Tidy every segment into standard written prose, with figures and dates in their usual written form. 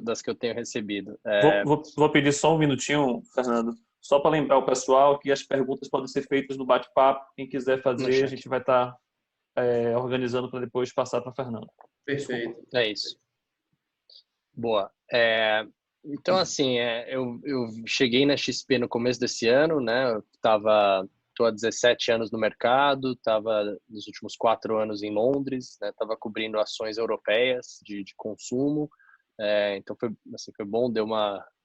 das que eu tenho recebido. Vou pedir só um minutinho, Fernando, só para lembrar o pessoal que as perguntas podem ser feitas no bate-papo. Quem quiser fazer, a gente vai estar organizando para depois passar para Fernando. Perfeito. Desculpa. É isso. Boa. Então, assim, eu cheguei na XP no começo desse ano, né? Eu tô há 17 anos no mercado, estava nos últimos 4 anos em Londres, né? Estava cobrindo ações europeias de consumo. Então, foi bom, deu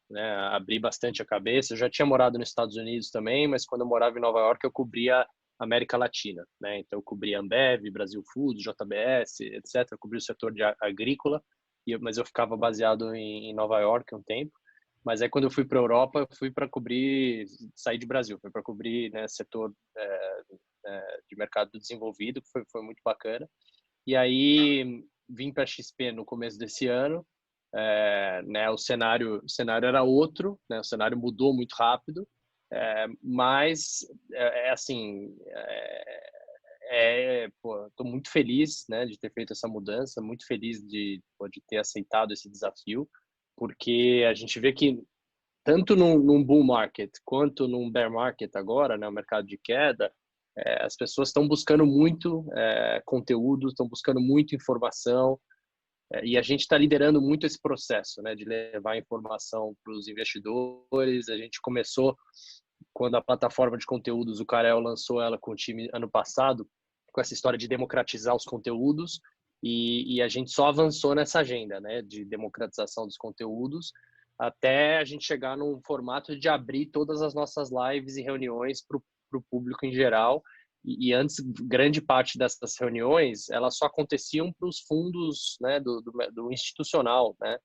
né, abrir bastante a cabeça. Eu já tinha morado nos Estados Unidos também, mas quando eu morava em Nova York, eu cobria América Latina, né? Então, eu cobria Ambev, Brasil Foods, JBS, etc. Eu cobria o setor de agrícola, mas eu ficava baseado em Nova York um tempo. Mas aí, quando eu fui para a Europa, eu fui para sair de Brasil, fui para cobrir, né, setor de mercado desenvolvido, que foi muito bacana. E aí, vim para a XP no começo desse ano. Né, o cenário era outro, né, o cenário mudou muito rápido, mas assim, estou muito feliz, né, de ter feito essa mudança, muito feliz de ter aceitado esse desafio, porque a gente vê que tanto num bull market quanto num bear market agora, né, o mercado de queda, as pessoas estão buscando muito conteúdo, estão buscando muita informação, e a gente está liderando muito esse processo, né, de levar informação para os investidores. A gente começou quando a plataforma de conteúdos, o Karel lançou ela com o time ano passado, com essa história de democratizar os conteúdos, e a gente só avançou nessa agenda, né, de democratização dos conteúdos, até a gente chegar num formato de abrir todas as nossas lives e reuniões para o público em geral. E antes, grande parte dessas reuniões, elas só aconteciam para os fundos, né, do institucional, né?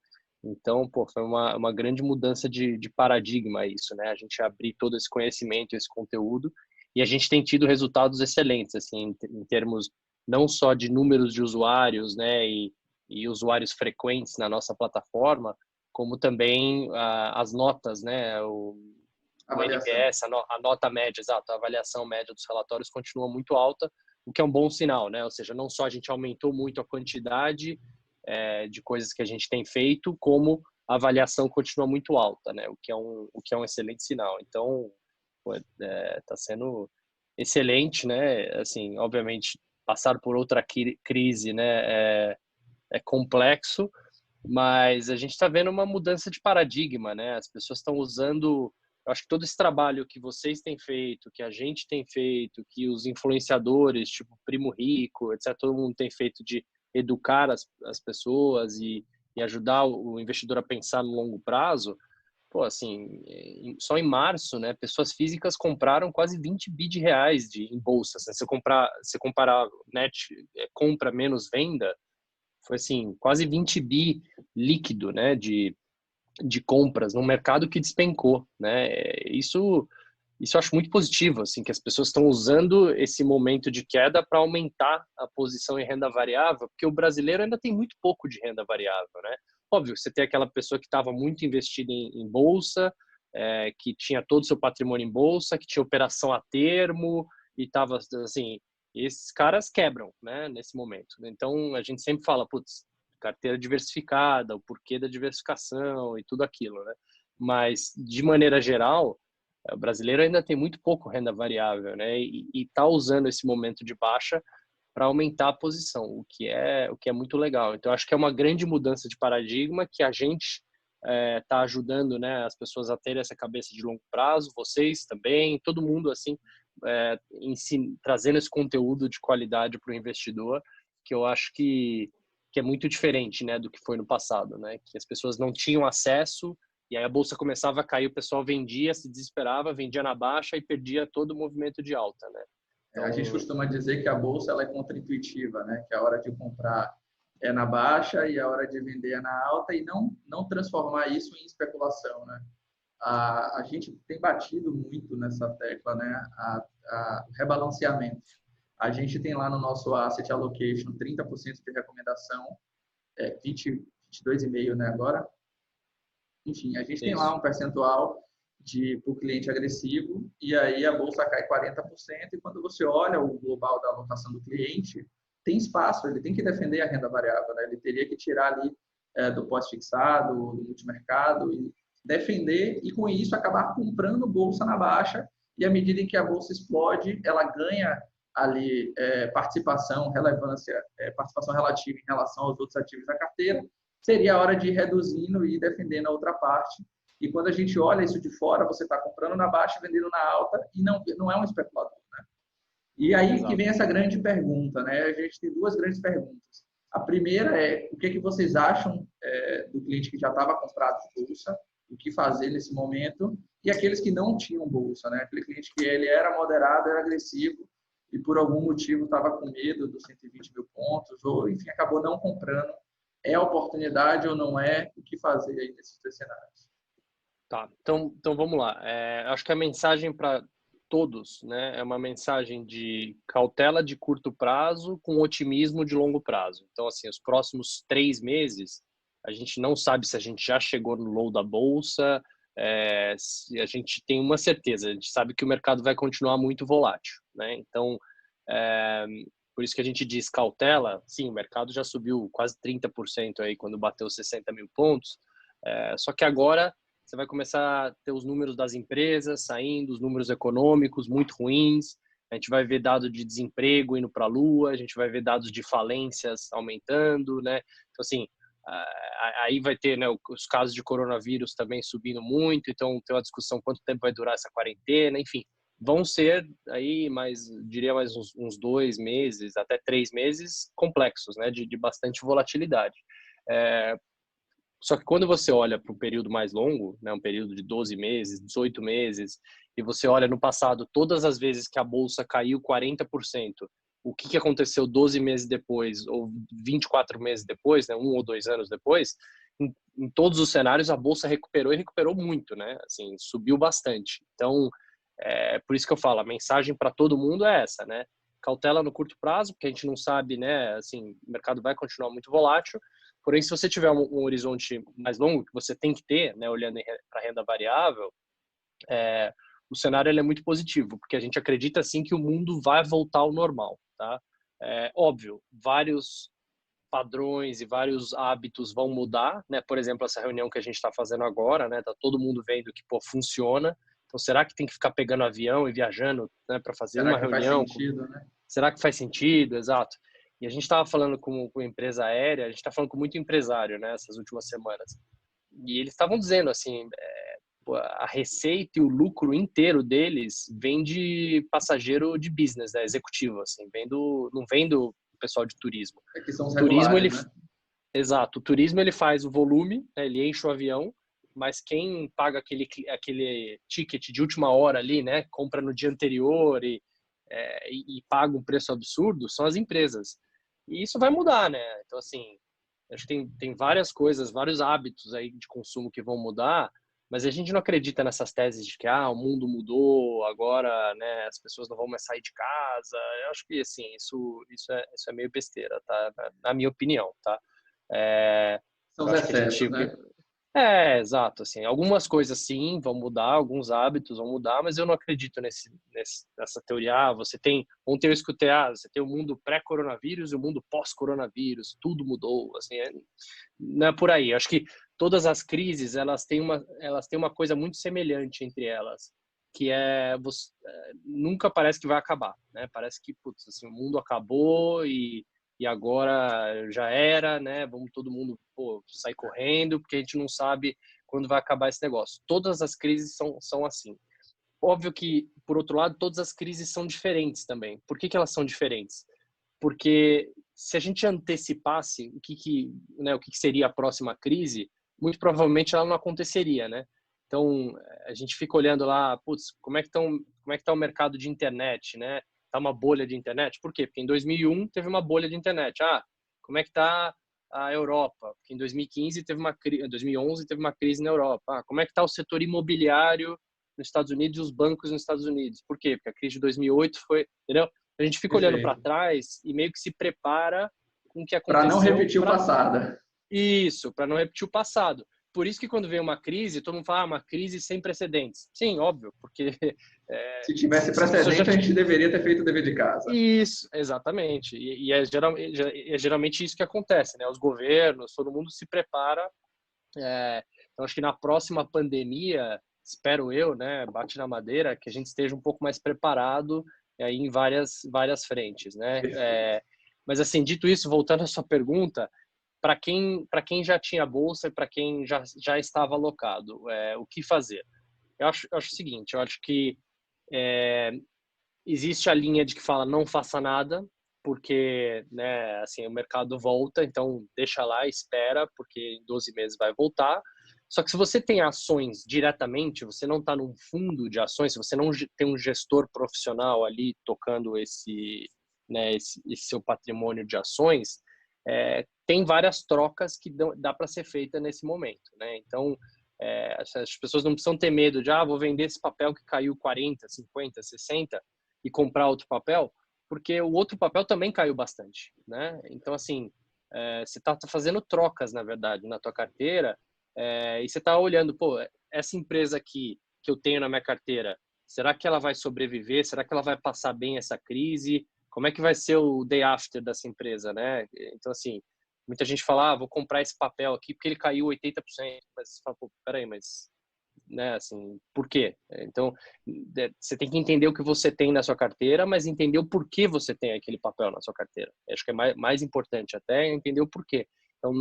Então, foi uma grande mudança de paradigma isso, né? A gente abrir todo esse conhecimento, esse conteúdo, e a gente tem tido resultados excelentes, assim, em termos não só de números de usuários, né, e usuários frequentes na nossa plataforma, como também as notas, né, o NPS, a nota média, exato, a avaliação média dos relatórios continua muito alta, o que é um bom sinal, né? Ou seja, não só a gente aumentou muito a quantidade de coisas que a gente tem feito, como a avaliação continua muito alta, né? O que é um excelente sinal. Então, está sendo excelente, né? Assim, obviamente, passar por outra crise, né, é complexo, mas a gente está vendo uma mudança de paradigma, né? As pessoas estão usando, eu acho que todo esse trabalho que vocês têm feito, que a gente tem feito, que os influenciadores, tipo Primo Rico, etc., todo mundo tem feito de educar as pessoas e ajudar o investidor a pensar no longo prazo. Assim, só em março, né, pessoas físicas compraram quase 20 bi de reais em bolsas. Se você comparar compra menos venda, foi assim, quase 20 bi líquido, né, de compras num mercado que despencou, né? Isso eu acho muito positivo, assim, que as pessoas estão usando esse momento de queda para aumentar a posição em renda variável, porque o brasileiro ainda tem muito pouco de renda variável, né? Óbvio, você tem aquela pessoa que estava muito investida em bolsa, que tinha todo o seu patrimônio em bolsa, que tinha operação a termo e estava, assim, esses caras quebram, né, nesse momento. Então, a gente sempre fala, putz, carteira diversificada, o porquê da diversificação e tudo aquilo, né? Mas, de maneira geral, o brasileiro ainda tem muito pouco renda variável, né? E está usando esse momento de baixa para aumentar a posição, o que é muito legal. Então, acho que é uma grande mudança de paradigma que a gente está ajudando, né, as pessoas a terem essa cabeça de longo prazo, vocês também, todo mundo assim, trazendo esse conteúdo de qualidade para o investidor, que eu acho que é muito diferente, né, do que foi no passado, né? Que as pessoas não tinham acesso. E aí a bolsa começava a cair, o pessoal vendia, se desesperava, vendia na baixa e perdia todo o movimento de alta, né? Então, a gente costuma dizer que a bolsa ela é contraintuitiva, né? Que a hora de comprar é na baixa e a hora de vender é na alta, e não transformar isso em especulação, né? A gente tem batido muito nessa tecla, né? O rebalanceamento. A gente tem lá no nosso asset allocation 30% de recomendação, 22,5%, né, agora. Enfim, a gente tem lá um percentual para o cliente agressivo, e aí a bolsa cai 40%, e quando você olha o global da alocação do cliente, tem espaço, ele tem que defender a renda variável, né? Ele teria que tirar ali do pós-fixado, do multimercado, e defender e, com isso, acabar comprando bolsa na baixa. E à medida em que a bolsa explode, ela ganha ali participação, relevância, participação relativa em relação aos outros ativos da carteira. Seria a hora de ir reduzindo e ir defendendo a outra parte. E quando a gente olha isso de fora, você está comprando na baixa, vendendo na alta, e não é um especulador, né? E aí que vem essa grande pergunta, né? A gente tem duas grandes perguntas. A primeira é, o que vocês acham do cliente que já estava comprado de bolsa, o que fazer nesse momento, e aqueles que não tinham bolsa, né? Aquele cliente que ele era moderado, era agressivo, e por algum motivo estava com medo dos 120 mil pontos, ou, enfim, acabou não comprando. É oportunidade ou não é? O que fazer aí nesses dois cenários? Tá, então vamos lá. Acho que a mensagem para todos, né, é uma mensagem de cautela de curto prazo com otimismo de longo prazo. Então, assim, os próximos 3 meses, a gente não sabe se a gente já chegou no low da bolsa, se a gente tem uma certeza, a gente sabe que o mercado vai continuar muito volátil, né? Então, por isso que a gente diz cautela. Sim, o mercado já subiu quase 30% aí quando bateu 60 mil pontos, só que agora você vai começar a ter os números das empresas saindo, os números econômicos muito ruins, a gente vai ver dados de desemprego indo para a lua, a gente vai ver dados de falências aumentando, né? Então, assim, aí vai ter, né, os casos de coronavírus também subindo muito, então tem uma discussão quanto tempo vai durar essa quarentena, enfim. Vão ser aí diria mais uns 2 meses, até 3 meses complexos, né, de bastante volatilidade. Só que quando você olha para um período mais longo, né, um período de 12 meses, 18 meses, e você olha no passado, todas as vezes que a bolsa caiu 40%, o que aconteceu 12 meses depois, ou 24 meses depois, né, 1 ou 2 anos depois, em todos os cenários a bolsa recuperou, e recuperou muito, né? Assim, subiu bastante. Então, por isso que eu falo, a mensagem para todo mundo é essa, né? Cautela no curto prazo, porque a gente não sabe, né? Assim, o mercado vai continuar muito volátil. Porém, se você tiver um horizonte mais longo, que você tem que ter, né, olhando para a renda variável, o cenário ele é muito positivo, porque a gente acredita sim que o mundo vai voltar ao normal, tá? Óbvio, vários padrões e vários hábitos vão mudar, né? Por exemplo, essa reunião que a gente está fazendo agora, né? Tá todo mundo vendo que funciona. Então, será que tem que ficar pegando avião e viajando, né, para fazer uma reunião? Faz sentido, né? Será que faz sentido? Exato. E a gente estava falando com empresa aérea, a gente está falando com muito empresário, né, essas últimas semanas. E eles estavam dizendo assim, a receita e o lucro inteiro deles vem de passageiro de business, né, executivo, assim, não vem do pessoal de turismo. Que são os Turismo, regulares, né? Exato. O turismo ele faz o volume, né, ele enche o avião, mas quem paga aquele ticket de última hora ali, né, compra no dia anterior e paga um preço absurdo, são as empresas. E isso vai mudar, né? Então, assim, acho que tem várias coisas, vários hábitos aí de consumo que vão mudar, mas a gente não acredita nessas teses de que o mundo mudou, agora, né, as pessoas não vão mais sair de casa. Eu acho que, assim, isso é meio besteira, tá? Na minha opinião, tá? São os excessos, né? Exato, assim, algumas coisas sim vão mudar, alguns hábitos vão mudar, mas eu não acredito nessa teoria. Ontem eu escutei, você tem o mundo pré-coronavírus e o mundo pós-coronavírus, tudo mudou, assim, não é por aí. Eu acho que todas as crises, elas têm uma coisa muito semelhante entre elas, que nunca parece que vai acabar, né? Parece que, putz, assim, o mundo acabou e agora já era, né? Vamos todo mundo sair correndo, porque a gente não sabe quando vai acabar esse negócio. Todas as crises são assim. Óbvio que, por outro lado, todas as crises são diferentes também. Por que elas são diferentes? Porque se a gente antecipasse o que seria a próxima crise, muito provavelmente ela não aconteceria, né? Então, a gente fica olhando lá, putz, como é que tá o mercado de internet, né? Tá uma bolha de internet? Por quê? Porque em 2001 teve uma bolha de internet. Como é que tá a Europa? Porque em 2011 teve uma crise na Europa. Como é que tá o setor imobiliário nos Estados Unidos e os bancos nos Estados Unidos? Por quê? Porque a crise de 2008 foi, entendeu? A gente fica olhando para trás e meio que se prepara com o que aconteceu. Para não repetir o passado. Isso, para não repetir o passado. por isso que quando vem uma crise, todo mundo fala, uma crise sem precedentes. Sim, óbvio, porque... Se tivesse precedente, a gente deveria ter feito o dever de casa. Isso, exatamente. E é geralmente isso que acontece, né? Os governos, todo mundo se prepara. Então, acho que na próxima pandemia, espero eu, né, bate na madeira, que a gente esteja um pouco mais preparado aí em várias frentes, né? Mas, assim, dito isso, voltando à sua pergunta, para quem já tinha bolsa e para quem já estava alocado, o que fazer? Eu acho o seguinte, eu acho que existe a linha de que fala não faça nada, porque, né, assim, o mercado volta, então deixa lá, espera, porque em 12 meses vai voltar. Só que se você tem ações diretamente, você não está num fundo de ações, se você não tem um gestor profissional ali tocando né, esse seu patrimônio de ações, tem várias trocas que dá para ser feita nesse momento, né? Então, as pessoas não precisam ter medo de, vou vender esse papel que caiu 40, 50, 60 e comprar outro papel, porque o outro papel também caiu bastante, né? Então, assim, você está fazendo trocas, na verdade, na tua carteira, e você está olhando, pô, essa empresa aqui que eu tenho na minha carteira, será que ela vai sobreviver? Será que ela vai passar bem essa crise? Como é que vai ser o day after dessa empresa, né? Então, assim, muita gente fala, vou comprar esse papel aqui porque ele caiu 80%, mas você fala, pô, peraí, mas, né, assim, por quê? Então, você tem que entender o que você tem na sua carteira, mas entender o porquê você tem aquele papel na sua carteira. Acho que é mais importante até entender o porquê. Então,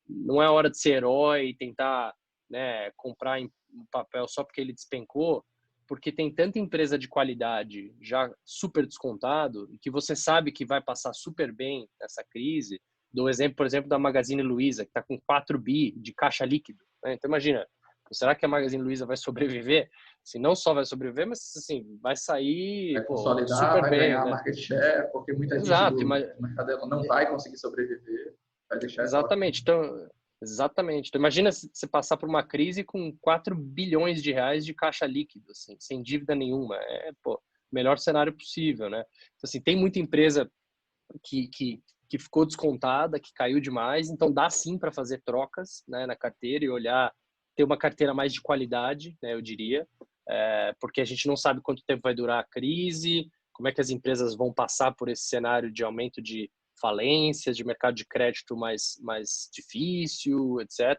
não é hora de ser herói e tentar, né, comprar um papel só porque ele despencou, porque tem tanta empresa de qualidade já super descontado e que você sabe que vai passar super bem nessa crise. Dou exemplo, por exemplo, da Magazine Luiza, que está com 4 bi de caixa líquido, né? Então, imagina, será que a Magazine Luiza vai sobreviver? Assim, não só vai sobreviver, mas assim, vai sair Vai consolidar, super vai bem, ganhar né? market share, porque muita gente Exato, do mercado dela não vai conseguir sobreviver, vai deixar ela... exatamente. Então, exatamente. Então, imagina você passar por uma crise com 4 bilhões de reais de caixa líquido, assim, sem dívida nenhuma. Pô, melhor cenário possível, né? Então, assim, tem muita empresa que ficou descontada, que caiu demais, então dá sim para fazer trocas, né, na carteira e olhar, ter uma carteira mais de qualidade, né, eu diria, porque a gente não sabe quanto tempo vai durar a crise, como é que as empresas vão passar por esse cenário de aumento de falências, de mercado de crédito mais difícil, etc.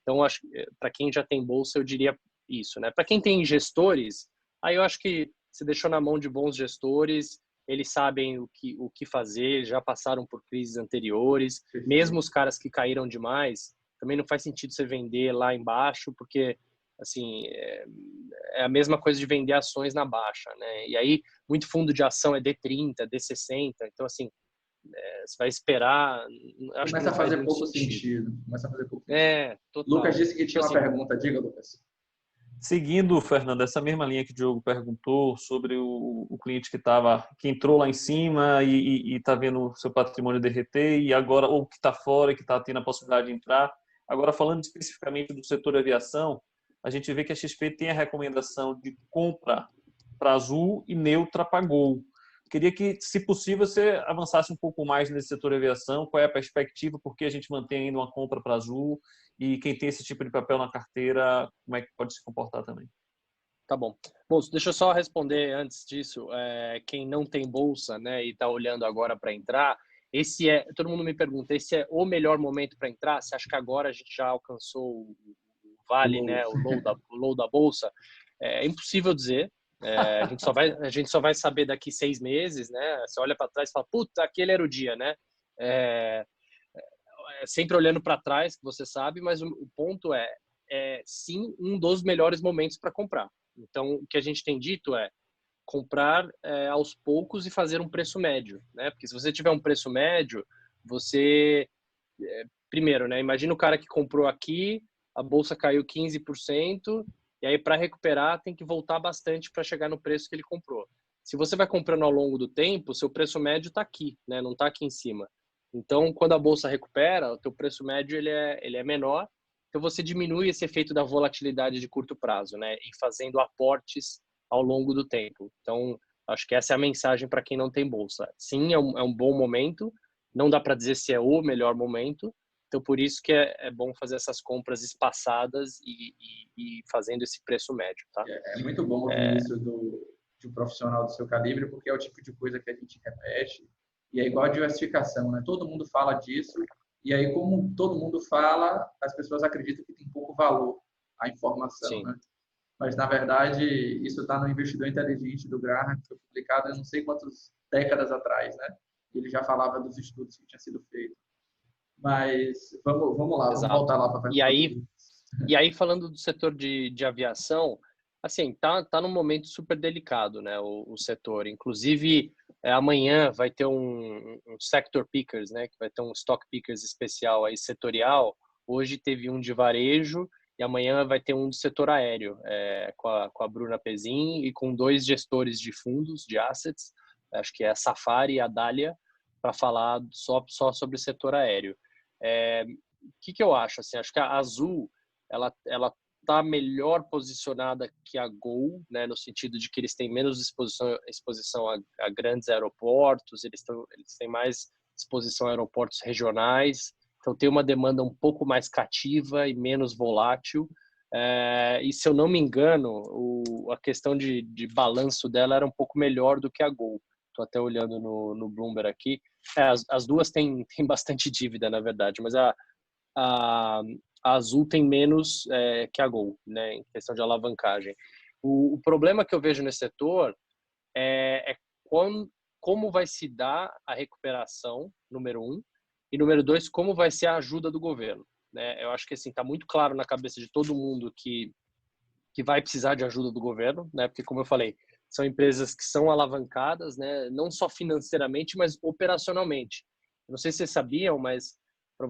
Então, acho que para quem já tem bolsa, eu diria isso, né? Para quem tem gestores, aí eu acho que você deixou na mão de bons gestores, eles sabem o que fazer, já passaram por crises anteriores, mesmo os caras que caíram demais, também não faz sentido você vender lá embaixo, porque assim, é a mesma coisa de vender ações na baixa, né? E aí, muito fundo de ação é D30, D60, então assim, você vai esperar, acho que Começa não a faz fazer muito pouco sentido. sentido. Começa a fazer pouco sentido. Lucas Total. disse que Então, tinha uma assim, pergunta. Diga, Lucas. Seguindo, Fernando, essa mesma linha que o Diogo perguntou sobre o cliente que entrou lá em cima e está vendo o seu patrimônio derreter e agora, ou que está fora e que está tendo a possibilidade de entrar. Agora, falando especificamente do setor aviação, a gente vê que a XP tem a recomendação de compra para Azul e neutra para Gol. Queria que, se possível, você avançasse um pouco mais nesse setor de aviação. Qual é a perspectiva? Por que a gente mantém ainda uma compra para Azul? E quem tem esse tipo de papel na carteira, como é que pode se comportar também? tá bom. Bom, deixa eu só responder antes disso. Quem não tem bolsa, né, e está olhando agora para entrar, todo mundo me pergunta, esse é o melhor momento para entrar? Você acha que agora a gente já alcançou o vale, né, o low da bolsa? É impossível dizer. A gente só vai saber daqui 6 meses, né? Você olha para trás e fala, puta, aquele era o dia, né? É, sempre olhando para trás, que você sabe, mas o ponto é sim um dos melhores momentos para comprar. Então, o que a gente tem dito é comprar aos poucos e fazer um preço médio, né? Porque se você tiver um preço médio, você primeiro, né? Imagina o cara que comprou aqui, a bolsa caiu 15%, e aí para recuperar tem que voltar bastante para chegar no preço que ele comprou. Se você vai comprando ao longo do tempo, seu preço médio está aqui, né? Não está aqui em cima. Então, quando a bolsa recupera, o teu preço médio ele é menor, então você diminui esse efeito da volatilidade de curto prazo, né? E fazendo aportes ao longo do tempo. Então, acho que essa é a mensagem para quem não tem bolsa. Sim, é um bom momento, não dá para dizer se é o melhor momento, Então, por isso que é bom fazer essas compras espaçadas e fazendo esse preço médio, tá? É muito bom ouvir isso de um profissional do seu calibre, porque é o tipo de coisa que a gente repete. E é igual a diversificação, né? Todo mundo fala disso, e aí, como todo mundo fala, as pessoas acreditam que tem pouco valor a informação, Sim. né? Mas, na verdade, isso está no Investidor Inteligente do Graham, que foi publicado há não sei quantas décadas atrás, né? Ele já falava dos estudos que tinham sido feitos. Mas vamos lá, vamos voltar lá para a pergunta. E aí, falando do setor de aviação, assim, tá num momento super delicado, né, o setor. Inclusive, amanhã vai ter um sector pickers, né, que vai ter um stock pickers especial aí setorial. Hoje teve um de varejo e amanhã vai ter um do setor aéreo, com a Bruna Pezin e com 2 gestores de fundos, de assets, acho que é a Safari e a Dália, para falar só sobre o setor aéreo. O que eu acho? Assim, acho que a Azul ela está melhor posicionada que a Gol, né, no sentido de que eles têm menos exposição a grandes aeroportos, eles têm mais exposição a aeroportos regionais, então tem uma demanda um pouco mais cativa e menos volátil. E se eu não me engano, a questão de balanço dela era um pouco melhor do que a Gol. Estou até olhando no Bloomberg aqui. As duas têm bastante dívida, na verdade, mas a Azul tem menos que a Gol, né, em questão de alavancagem. O problema que eu vejo nesse setor é como vai se dar a recuperação, número 1, e número 2, como vai ser a ajuda do governo, né? Eu acho que assim, está muito claro na cabeça de todo mundo que vai precisar de ajuda do governo, né? Porque, como eu falei, são empresas que são alavancadas, né? Não só financeiramente, mas operacionalmente. Eu não sei se vocês sabiam, mas para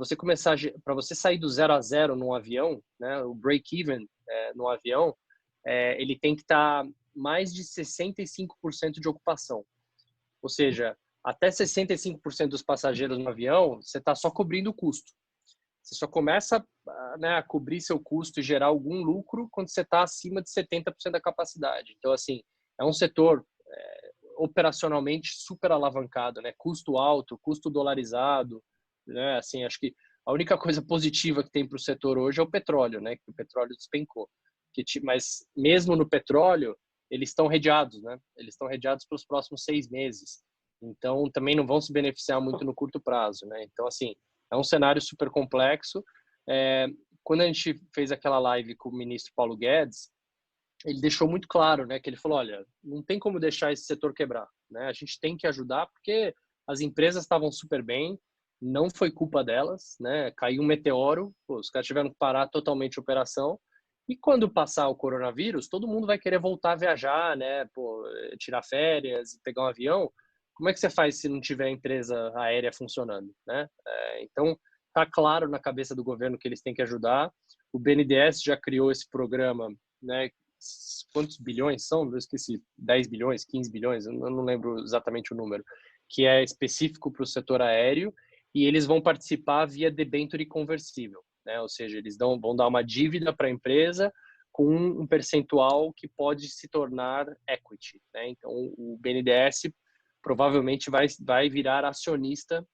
você sair do 0 a 0 num avião, né? O break-even no avião, ele tem que estar mais de 65% de ocupação. Ou seja, até 65% dos passageiros no avião, você está só cobrindo o custo. Você só começa, né, a cobrir seu custo e gerar algum lucro quando você está acima de 70% da capacidade. Então, assim, é um setor operacionalmente super alavancado, né? Custo alto, custo dolarizado, né? Assim, acho que a única coisa positiva que tem para o setor hoje é o petróleo, né? Que o petróleo despencou. Mas mesmo no petróleo, eles estão redeados, né? Eles estão redeados para os próximos 6 meses. Então, também não vão se beneficiar muito no curto prazo, né? Então, assim, é um cenário super complexo. Quando a gente fez aquela live com o ministro Paulo Guedes, ele deixou muito claro, né, que ele falou, olha, não tem como deixar esse setor quebrar, né? A gente tem que ajudar porque as empresas estavam super bem, não foi culpa delas, né? Caiu um meteoro, os caras tiveram que parar totalmente a operação. E quando passar o coronavírus, todo mundo vai querer voltar a viajar, né? Tirar férias, pegar um avião. Como é que você faz se não tiver a empresa aérea funcionando, né? Então, tá claro na cabeça do governo que eles têm que ajudar. O BNDES já criou esse programa, né? Quantos bilhões são? Eu esqueci, 10 bilhões, 15 bilhões, eu não lembro exatamente o número, que é específico para o setor aéreo, e eles vão participar via debênture conversível, né? Ou seja, eles vão dar uma dívida para a empresa com um percentual que pode se tornar equity, né? Então, o BNDES provavelmente vai virar acionista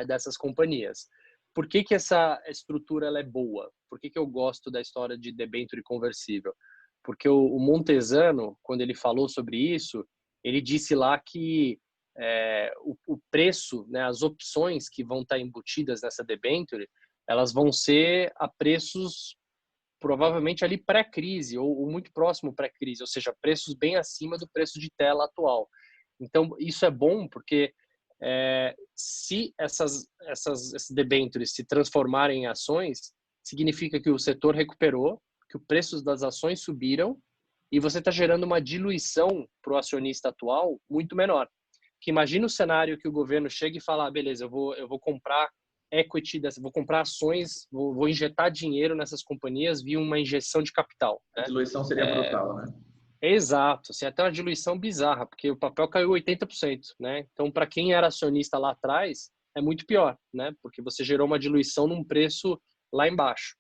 dessas companhias. Por que essa estrutura ela é boa? Por que eu gosto da história de debênture conversível? Porque o Montesano, quando ele falou sobre isso, ele disse lá que o preço, né, as opções que vão estar embutidas nessa debênture, elas vão ser a preços provavelmente ali pré-crise ou muito próximo pré-crise, ou seja, preços bem acima do preço de tela atual. Então, isso é bom porque se esses debêntures se transformarem em ações, significa que o setor recuperou, que os preços das ações subiram e você está gerando uma diluição para o acionista atual muito menor. Que imagina o cenário que o governo chega e fala, beleza, eu vou comprar equity, vou comprar ações, vou injetar dinheiro nessas companhias via uma injeção de capital. Né? A diluição seria brutal, né? Exato, assim, até uma diluição bizarra, porque o papel caiu 80%, né? Então, para quem era acionista lá atrás, é muito pior, né? Porque você gerou uma diluição num preço lá embaixo.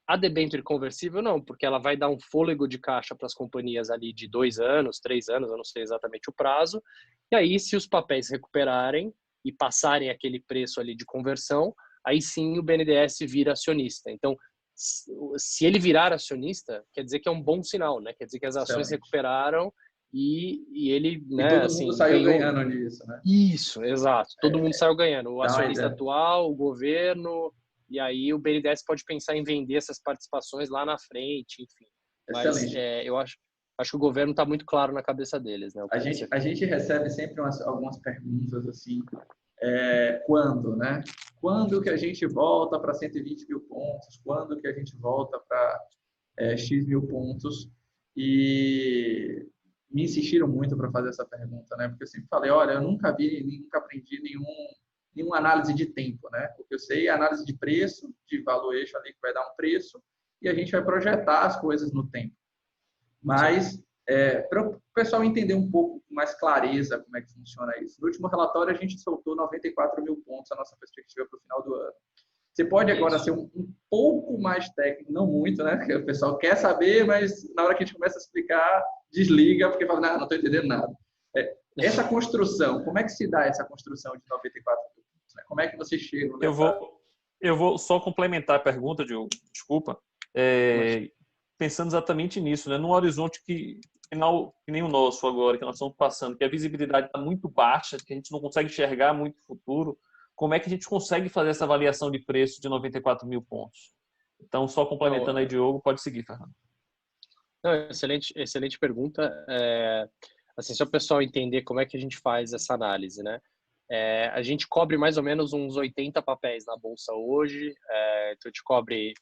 A debênture conversível não, porque ela vai dar um fôlego de caixa para as companhias ali de 2 anos, 3 anos, eu não sei exatamente o prazo. E aí, se os papéis recuperarem e passarem aquele preço ali de conversão, aí sim o BNDES vira acionista. Então, se ele virar acionista, quer dizer que é um bom sinal, né? Quer dizer que as ações Excelente. recuperaram e ele, E né, todo mundo assim, saiu ganhou. ganhando nisso, né? Isso, exato. Todo mundo saiu ganhando. O Dá uma acionista ideia. atual, o governo, e aí o BNDES pode pensar em vender essas participações lá na frente, enfim. Mas Excelente. eu acho que o governo está muito claro na cabeça deles, né? O que tem que ser A feito. gente recebe sempre algumas perguntas assim, quando, né? Quando que a gente volta para 120 mil pontos? Quando que a gente volta para X mil pontos? E me insistiram muito para fazer essa pergunta, né? Porque eu sempre falei, olha, eu nunca aprendi nenhuma análise de tempo, né? O que eu sei é análise de preço, de valuation ali que vai dar um preço, e a gente vai projetar as coisas no tempo. Mas, para o pessoal entender um pouco com mais clareza como é que funciona isso, no último relatório a gente soltou 94 mil pontos a nossa perspectiva para o final do ano. Você pode agora ser um pouco mais técnico, não muito, né? Porque o pessoal quer saber, mas na hora que a gente começa a explicar, desliga, porque fala, não estou entendendo nada. Essa construção, como é que se dá essa construção de 94 mil pontos? Né? Como é que você chega nessa... Eu vou só complementar a pergunta, Diogo, desculpa. Pensando exatamente nisso, né? Num horizonte que nem o nosso agora, que nós estamos passando, que a visibilidade está muito baixa, que a gente não consegue enxergar muito o futuro, como é que a gente consegue fazer essa avaliação de preço de 94 mil pontos? Então, só complementando aí, Diogo, pode seguir, Fernando. Não, excelente pergunta. Assim, só o pessoal entender como é que a gente faz essa análise, né? A gente cobre mais ou menos uns 80 papéis na bolsa hoje, então a gente cobre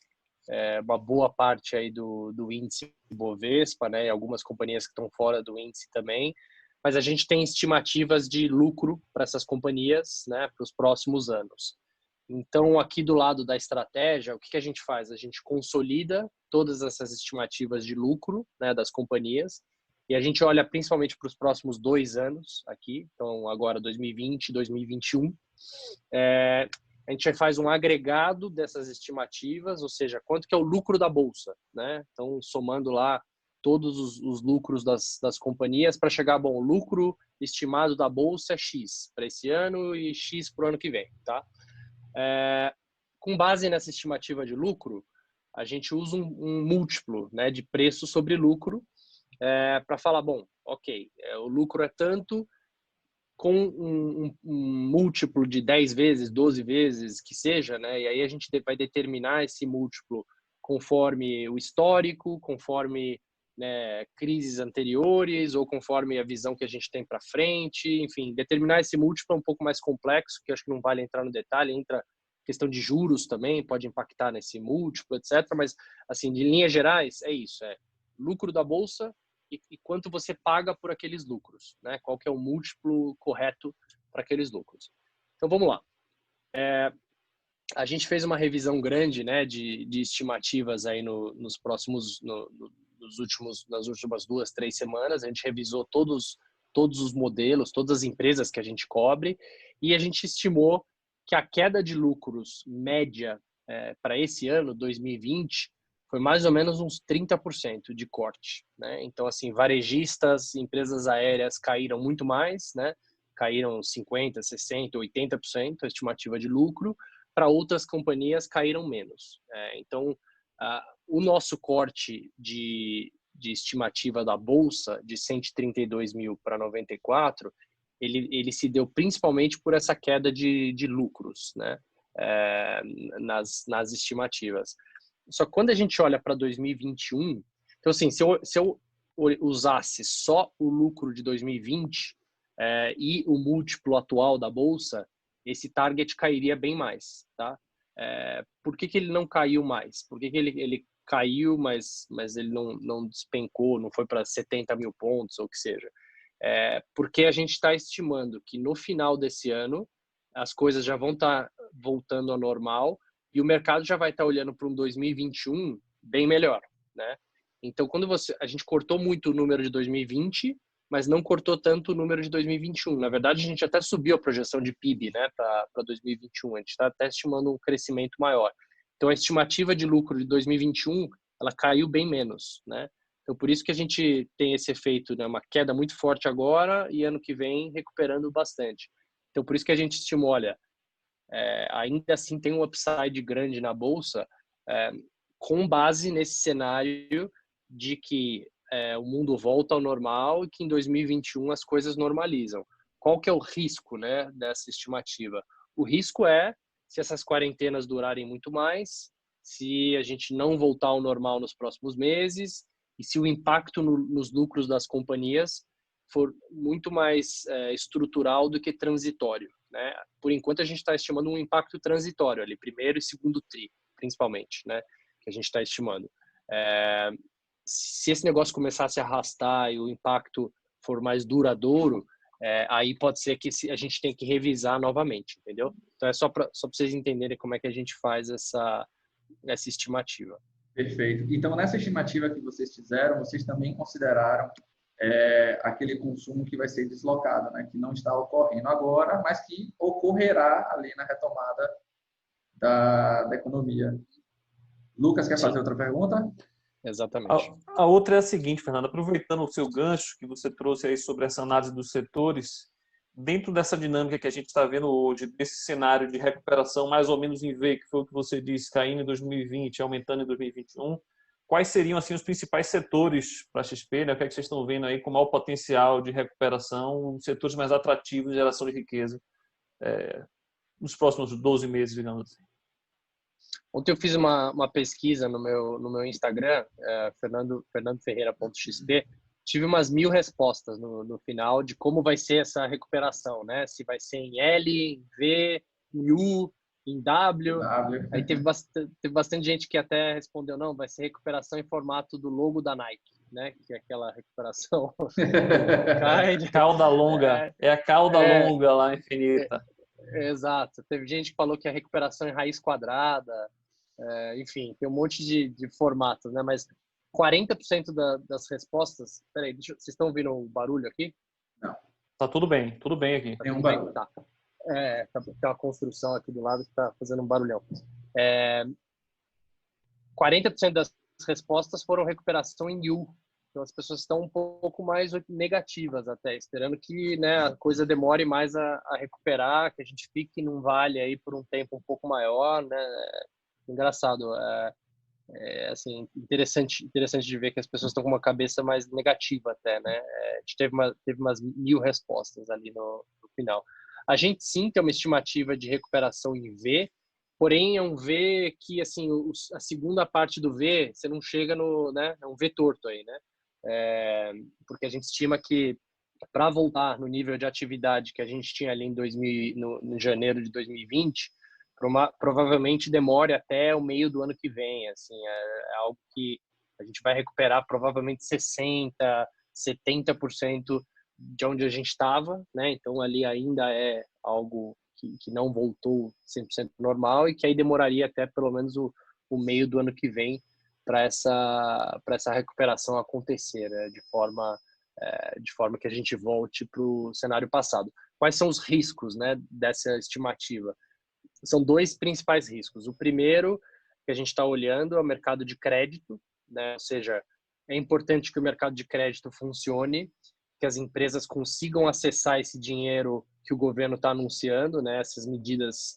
uma boa parte aí do índice Bovespa, né? E algumas companhias que estão fora do índice também, mas a gente tem estimativas de lucro para essas companhias, né? Para os próximos anos. Então, aqui do lado da estratégia, o que a gente faz? A gente consolida todas essas estimativas de lucro, né, das companhias, e a gente olha principalmente para os próximos 2 anos aqui, então agora 2020, 2021. A gente faz um agregado dessas estimativas, ou seja, quanto que é o lucro da bolsa, né? Então, somando lá todos os lucros das companhias para chegar, bom, o lucro estimado da bolsa é X para esse ano e X para o ano que vem, tá? Com base nessa estimativa de lucro, a gente usa um múltiplo, né, de preço sobre lucro para falar, bom, ok, o lucro é tanto, com um múltiplo de 10 vezes, 12 vezes, que seja, né, e aí a gente vai determinar esse múltiplo conforme o histórico, conforme, né, crises anteriores ou conforme a visão que a gente tem para frente, enfim, determinar esse múltiplo é um pouco mais complexo, que eu acho que não vale entrar no detalhe, entra questão de juros também, pode impactar nesse múltiplo, etc. Mas, assim, de linhas gerais, é isso, lucro da bolsa e quanto você paga por aqueles lucros, né? Qual que é o múltiplo correto para aqueles lucros. Então, vamos lá. A gente fez uma revisão grande, né, de estimativas aí nas últimas 2, 3 semanas. A gente revisou todos os modelos, todas as empresas que a gente cobre, e a gente estimou que a queda de lucros média para esse ano, 2020, foi mais ou menos uns 30% de corte, né? Então, assim, varejistas, empresas aéreas caíram muito mais, né? Caíram 50%, 60%, 80% a estimativa de lucro. Para outras companhias caíram menos. Então, o nosso corte de estimativa da Bolsa, de 132 mil para 94, ele se deu principalmente por essa queda de lucros, né? Nas estimativas. Só que quando a gente olha para 2021, então, assim, se eu usasse só o lucro de 2020 e o múltiplo atual da Bolsa, esse target cairia bem mais, tá? Por que ele não caiu mais? Por que ele caiu, mas ele não despencou, não foi para 70 mil pontos ou o que seja? Porque a gente está estimando que no final desse ano as coisas já vão estar voltando ao normal e o mercado já vai estar olhando para um 2021 bem melhor, né? Então, quando a gente cortou muito o número de 2020, mas não cortou tanto o número de 2021. Na verdade, a gente até subiu a projeção de PIB, né, para 2021. A gente está até estimando um crescimento maior. Então, a estimativa de lucro de 2021, ela caiu bem menos, né? Então, por isso que a gente tem esse efeito, né, uma queda muito forte agora e ano que vem recuperando bastante. Então, por isso que a gente estimou, olha, ainda assim tem um upside grande na bolsa, com base nesse cenário de que o mundo volta ao normal e que em 2021 as coisas normalizam. Qual que é o risco, né, dessa estimativa? O risco é se essas quarentenas durarem muito mais, se a gente não voltar ao normal nos próximos meses e se o impacto nos lucros das companhias for muito mais estrutural do que transitório, né? Por enquanto a gente está estimando um impacto transitório ali, primeiro e segundo tri, principalmente, né? Que a gente está estimando. Se esse negócio começar a se arrastar e o impacto for mais duradouro, aí pode ser que a gente tenha que revisar novamente, entendeu? Então é só para vocês entenderem como é que a gente faz essa estimativa. Perfeito. Então, nessa estimativa que vocês fizeram, vocês também consideraram aquele consumo que vai ser deslocado, né? Que não está ocorrendo agora, mas que ocorrerá ali na retomada da economia. Lucas, quer fazer outra pergunta? Exatamente. A outra é a seguinte, Fernando, aproveitando o seu gancho que você trouxe aí sobre essa análise dos setores, dentro dessa dinâmica que a gente está vendo hoje, desse cenário de recuperação mais ou menos em V, que foi o que você disse, caindo em 2020, aumentando em 2021, quais seriam assim os principais setores para a XP, né? O que é que vocês estão vendo aí com maior potencial de recuperação, os setores mais atrativos de geração de riqueza nos próximos 12 meses, digamos assim? Ontem eu fiz uma pesquisa no meu Instagram, fernandoferreira.xp, tive umas 1000 respostas no final de como vai ser essa recuperação, né? Se vai ser em L, em V, em U, em W. Aí teve bastante gente que até respondeu, não, vai ser recuperação em formato do logo da Nike, né? Que é aquela recuperação cauda longa, é a cauda longa lá, infinita. Exato. Teve gente que falou que a recuperação em raiz quadrada, enfim, tem um monte de formatos, né? Mas 40% das respostas... Peraí, vocês estão ouvindo o barulho aqui? Não. Tá tudo bem aqui. Tem um barulho. Tá. Tem uma construção aqui do lado que está fazendo um barulhão. 40% das respostas foram recuperação em U. Então as pessoas estão um pouco mais negativas até, esperando que, né, a coisa demore mais a recuperar, que a gente fique num vale aí por um tempo um pouco maior, né? Engraçado, assim, interessante de ver que as pessoas estão com uma cabeça mais negativa até, né? A gente teve umas 1000 respostas ali no final. A gente sim tem uma estimativa de recuperação em V, porém é um V que, assim, a segunda parte do V, você não chega no, né? É um V torto aí, né? Porque a gente estima que para voltar no nível de atividade que a gente tinha ali em janeiro de 2020, provavelmente demore até o meio do ano que vem. Assim, é algo que a gente vai recuperar provavelmente 60%, 70% de onde a gente estava, né? Então ali ainda é algo que não voltou 100% normal e que aí demoraria até pelo menos o meio do ano que vem para essa recuperação acontecer, né? de forma que a gente volte para o cenário passado. Quais são os riscos, né, dessa estimativa? São dois principais riscos. O primeiro que a gente está olhando é o mercado de crédito, né? Ou seja, é importante que o mercado de crédito funcione, que as empresas consigam acessar esse dinheiro que o governo está anunciando, né? Essas medidas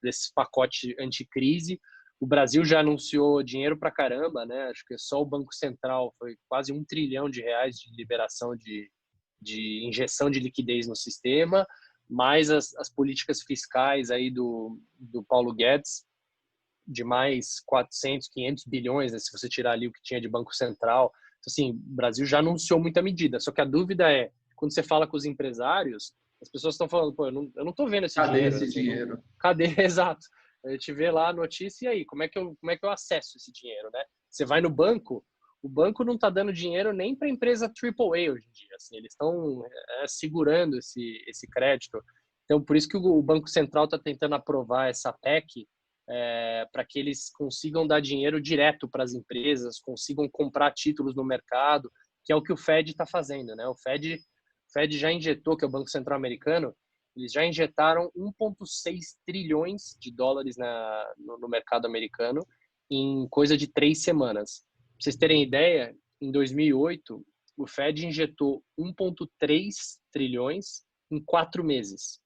desse pacote anticrise. O Brasil já anunciou dinheiro para caramba, né? Acho que só o Banco Central foi quase R$1 trilhão de liberação de injeção de liquidez no sistema, mais as políticas fiscais aí do Paulo Guedes, de mais 400, 500 bilhões, né? Se você tirar ali o que tinha de Banco Central. Então, assim, o Brasil já anunciou muita medida, só que a dúvida é, quando você fala com os empresários, as pessoas estão falando, pô, eu não tô vendo esse dinheiro. Cadê esse dinheiro? Cadê? Exato. A gente vê lá a notícia, e aí, como é que eu acesso esse dinheiro, né? Você vai no banco, o banco não está dando dinheiro nem para a empresa AAA hoje em dia. Assim, eles estão segurando esse crédito. Então, por isso que o Banco Central está tentando aprovar essa PEC para que eles consigam dar dinheiro direto para as empresas, consigam comprar títulos no mercado, que é o que o Fed está fazendo, né? O Fed já injetou, que é o Banco Central Americano, eles já injetaram 1,6 trilhões de dólares no mercado americano em coisa de 3 semanas. Para vocês terem ideia, em 2008, o Fed injetou 1,3 trilhões em 4 meses.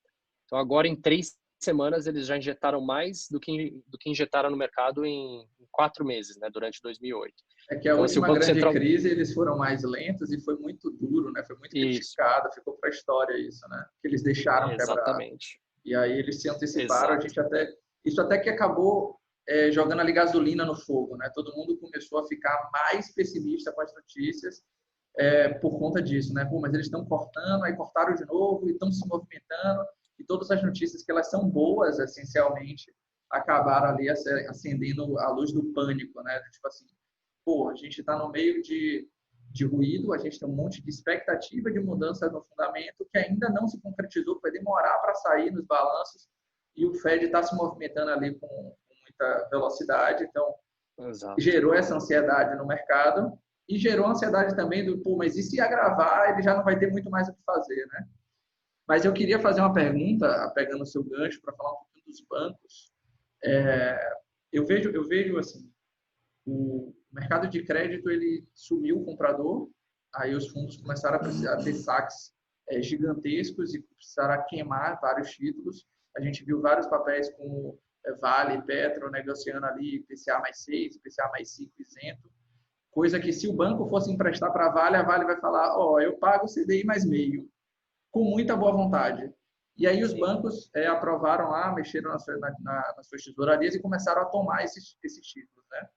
Então, agora, em 3 semanas eles já injetaram mais do que injetaram no mercado em 4 meses, né, durante 2008. É que a Então, assim, o última Banco grande Central... crise eles foram mais lentos e foi muito duro, né? Foi muito Isso, criticado, ficou para a história isso, né? Que eles deixaram quebrar. exatamente. E aí eles se anteciparam, Exato. isso até que acabou jogando ali gasolina no fogo, né? Todo mundo começou a ficar mais pessimista com as notícias por conta disso, né? Pô, mas eles estão cortando, aí cortaram de novo e estão se movimentando e todas as notícias que elas são boas, essencialmente, acabaram ali acendendo a luz do pânico, né? Tipo assim, pô, a gente está no meio de ruído, a gente tem um monte de expectativa de mudança no fundamento que ainda não se concretizou, vai demorar para sair nos balanços e o Fed está se movimentando ali com muita velocidade, então Exato. gerou essa ansiedade no mercado e gerou ansiedade também do, pô, mas e se agravar, ele já não vai ter muito mais o que fazer, né? Mas eu queria fazer uma pergunta, pegando o seu gancho, para falar um pouquinho dos bancos. Eu vejo assim, o mercado de crédito ele sumiu o comprador, aí os fundos começaram a precisar ter saques gigantescos e precisaram queimar vários títulos. A gente viu vários papéis como Vale, Petro negociando ali IPCA mais 6, IPCA mais 5 isento, coisa que se o banco fosse emprestar para a Vale vai falar, ó, eu pago CDI mais meio, com muita boa vontade. E aí os bancos aprovaram lá, mexeram nas suas tesourarias e começaram a tomar esses títulos, né?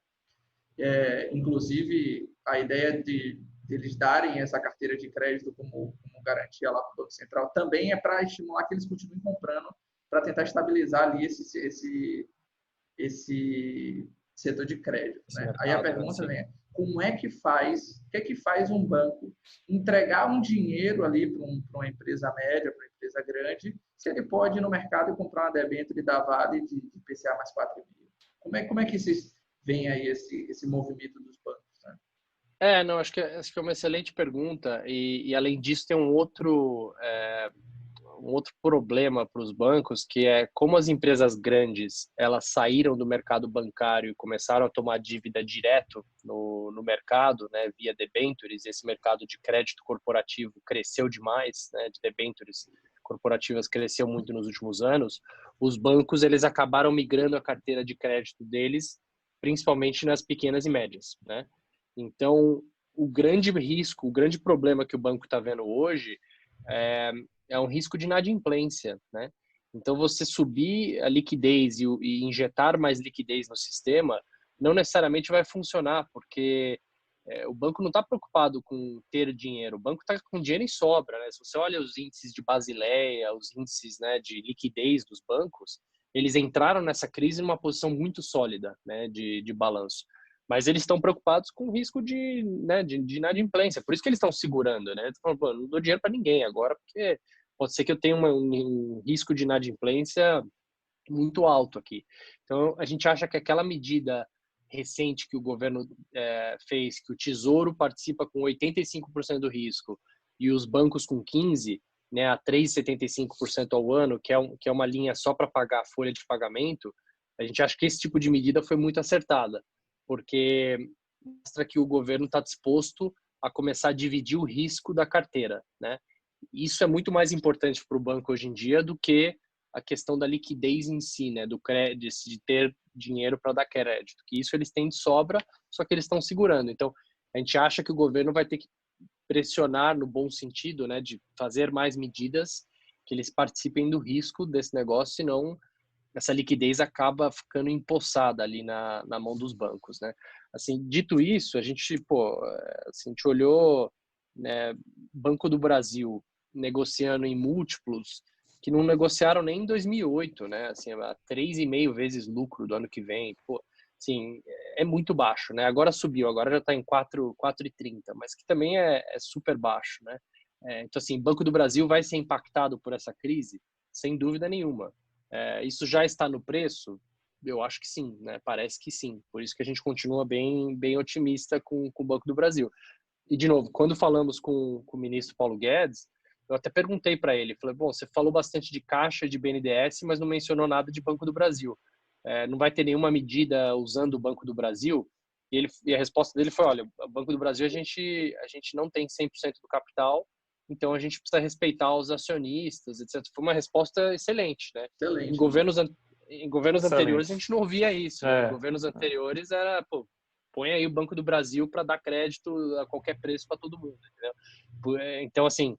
Inclusive, a ideia de eles darem essa carteira de crédito como garantia lá para o Banco Central também é para estimular que eles continuem comprando, para tentar estabilizar ali esse setor de crédito, né? Aí a pergunta vem, como é que faz, o que é que faz um banco entregar um dinheiro ali para uma empresa média, para uma empresa grande, se ele pode ir no mercado e comprar uma debênture da Vale de IPCA mais 4,5? Como é que vocês veem aí esse movimento dos bancos, né? Não, acho que é uma excelente pergunta e além disso tem um outro problema para os bancos, que é como as empresas grandes elas saíram do mercado bancário e começaram a tomar dívida direto no mercado, né, via debêntures. Esse mercado de crédito corporativo cresceu demais, né, de debêntures corporativas cresceu muito nos últimos anos. Os bancos eles acabaram migrando a carteira de crédito deles, principalmente nas pequenas e médias, né? Então, o grande risco, o grande problema que o banco está vendo hoje é um risco de inadimplência, né? Então, você subir a liquidez e injetar mais liquidez no sistema não necessariamente vai funcionar, porque o banco não está preocupado com ter dinheiro, o banco está com dinheiro em sobra, né? Se você olha os índices de Basileia, os índices, né, de liquidez dos bancos, eles entraram nessa crise numa posição muito sólida, né, de balanço. Mas eles estão preocupados com o risco de inadimplência. Por isso que eles estão segurando, né? Eles estão falando, não dou dinheiro para ninguém agora, porque pode ser que eu tenha um risco de inadimplência muito alto aqui. Então, a gente acha que aquela medida recente que o governo fez, que o Tesouro participa com 85% do risco e os bancos com 15%, né, a 3,75% ao ano, que é uma linha só para pagar a folha de pagamento, a gente acha que esse tipo de medida foi muito acertada, porque mostra que o governo está disposto a começar a dividir o risco da carteira, né? Isso é muito mais importante para o banco hoje em dia do que a questão da liquidez em si, né? Do crédito, de ter dinheiro para dar crédito. Que isso eles têm de sobra, só que eles estão segurando. Então, a gente acha que o governo vai ter que pressionar no bom sentido, né? De fazer mais medidas que eles participem do risco desse negócio, senão essa liquidez acaba ficando empossada ali na mão dos bancos, né? Assim, dito isso, a gente olhou, né, Banco do Brasil negociando em múltiplos que não negociaram nem em 2008, né? Assim, 3,5 vezes lucro do ano que vem, pô, assim, é muito baixo, né? Agora subiu, agora já está em 4,30, mas que também é super baixo, né? Então, assim, Banco do Brasil vai ser impactado por essa crise? Sem dúvida nenhuma. Isso já está no preço? Eu acho que sim, né? Parece que sim. Por isso que a gente continua bem otimista com o Banco do Brasil. E, de novo, quando falamos com o ministro Paulo Guedes, eu até perguntei para ele, falei, bom, você falou bastante de Caixa, de BNDES, mas não mencionou nada de Banco do Brasil. Não vai ter nenhuma medida usando o Banco do Brasil? E a resposta dele foi, olha, o Banco do Brasil a gente não tem 100% do capital, então a gente precisa respeitar os acionistas, etc. Foi uma resposta excelente, né? Excelente. Em governos anteriores a gente não ouvia isso. Né? Em governos anteriores era, pô, põe aí o Banco do Brasil para dar crédito a qualquer preço para todo mundo, entendeu? Então, assim,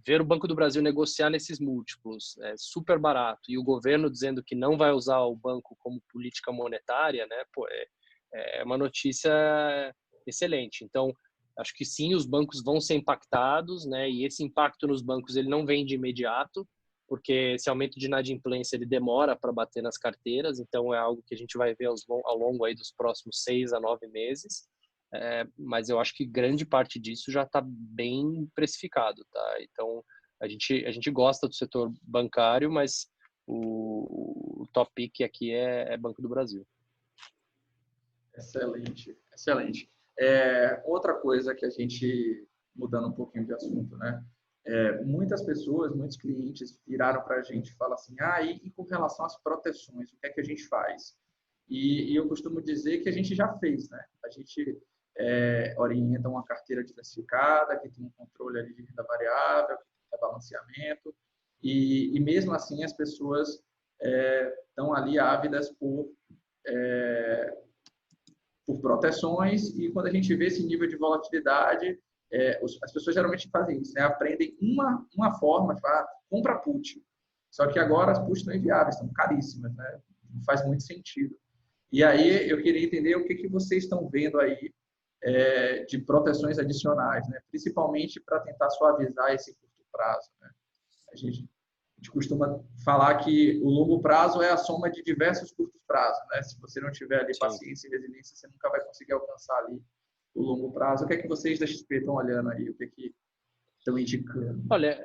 ver o Banco do Brasil negociar nesses múltiplos é super barato e o governo dizendo que não vai usar o banco como política monetária, né? Pô, é uma notícia excelente. Então, acho que sim, os bancos vão ser impactados, né? E esse impacto nos bancos ele não vem de imediato, porque esse aumento de inadimplência ele demora para bater nas carteiras. Então, é algo que a gente vai ver ao longo aí dos próximos 6 a 9 meses. Mas eu acho que grande parte disso já está bem precificado, tá? Então, a gente gosta do setor bancário, mas o top pick aqui é Banco do Brasil. Excelente, excelente. Outra coisa que a gente, mudando um pouquinho de assunto, né? Muitas pessoas, muitos clientes viraram para a gente e falam assim, e com relação às proteções, o que é que a gente faz? E eu costumo dizer que a gente já fez, né? A gente orienta uma carteira diversificada, que tem um controle ali de renda variável, que tem balanceamento, e mesmo assim as pessoas estão ali ávidas por proteções, e quando a gente vê esse nível de volatilidade, as pessoas geralmente fazem isso, né? Aprendem uma forma, compra put. Só que agora as puts estão inviáveis, estão caríssimas, né? Não faz muito sentido. E aí eu queria entender o que vocês estão vendo aí de proteções adicionais, né? Principalmente para tentar suavizar esse curto prazo, né? A gente costuma falar que o longo prazo é a soma de diversos curtos prazos, né? Se você não tiver ali paciência e resiliência, você nunca vai conseguir alcançar ali o longo prazo. O que é que vocês da XP estão olhando aí? O que é que estão indicando? Olha,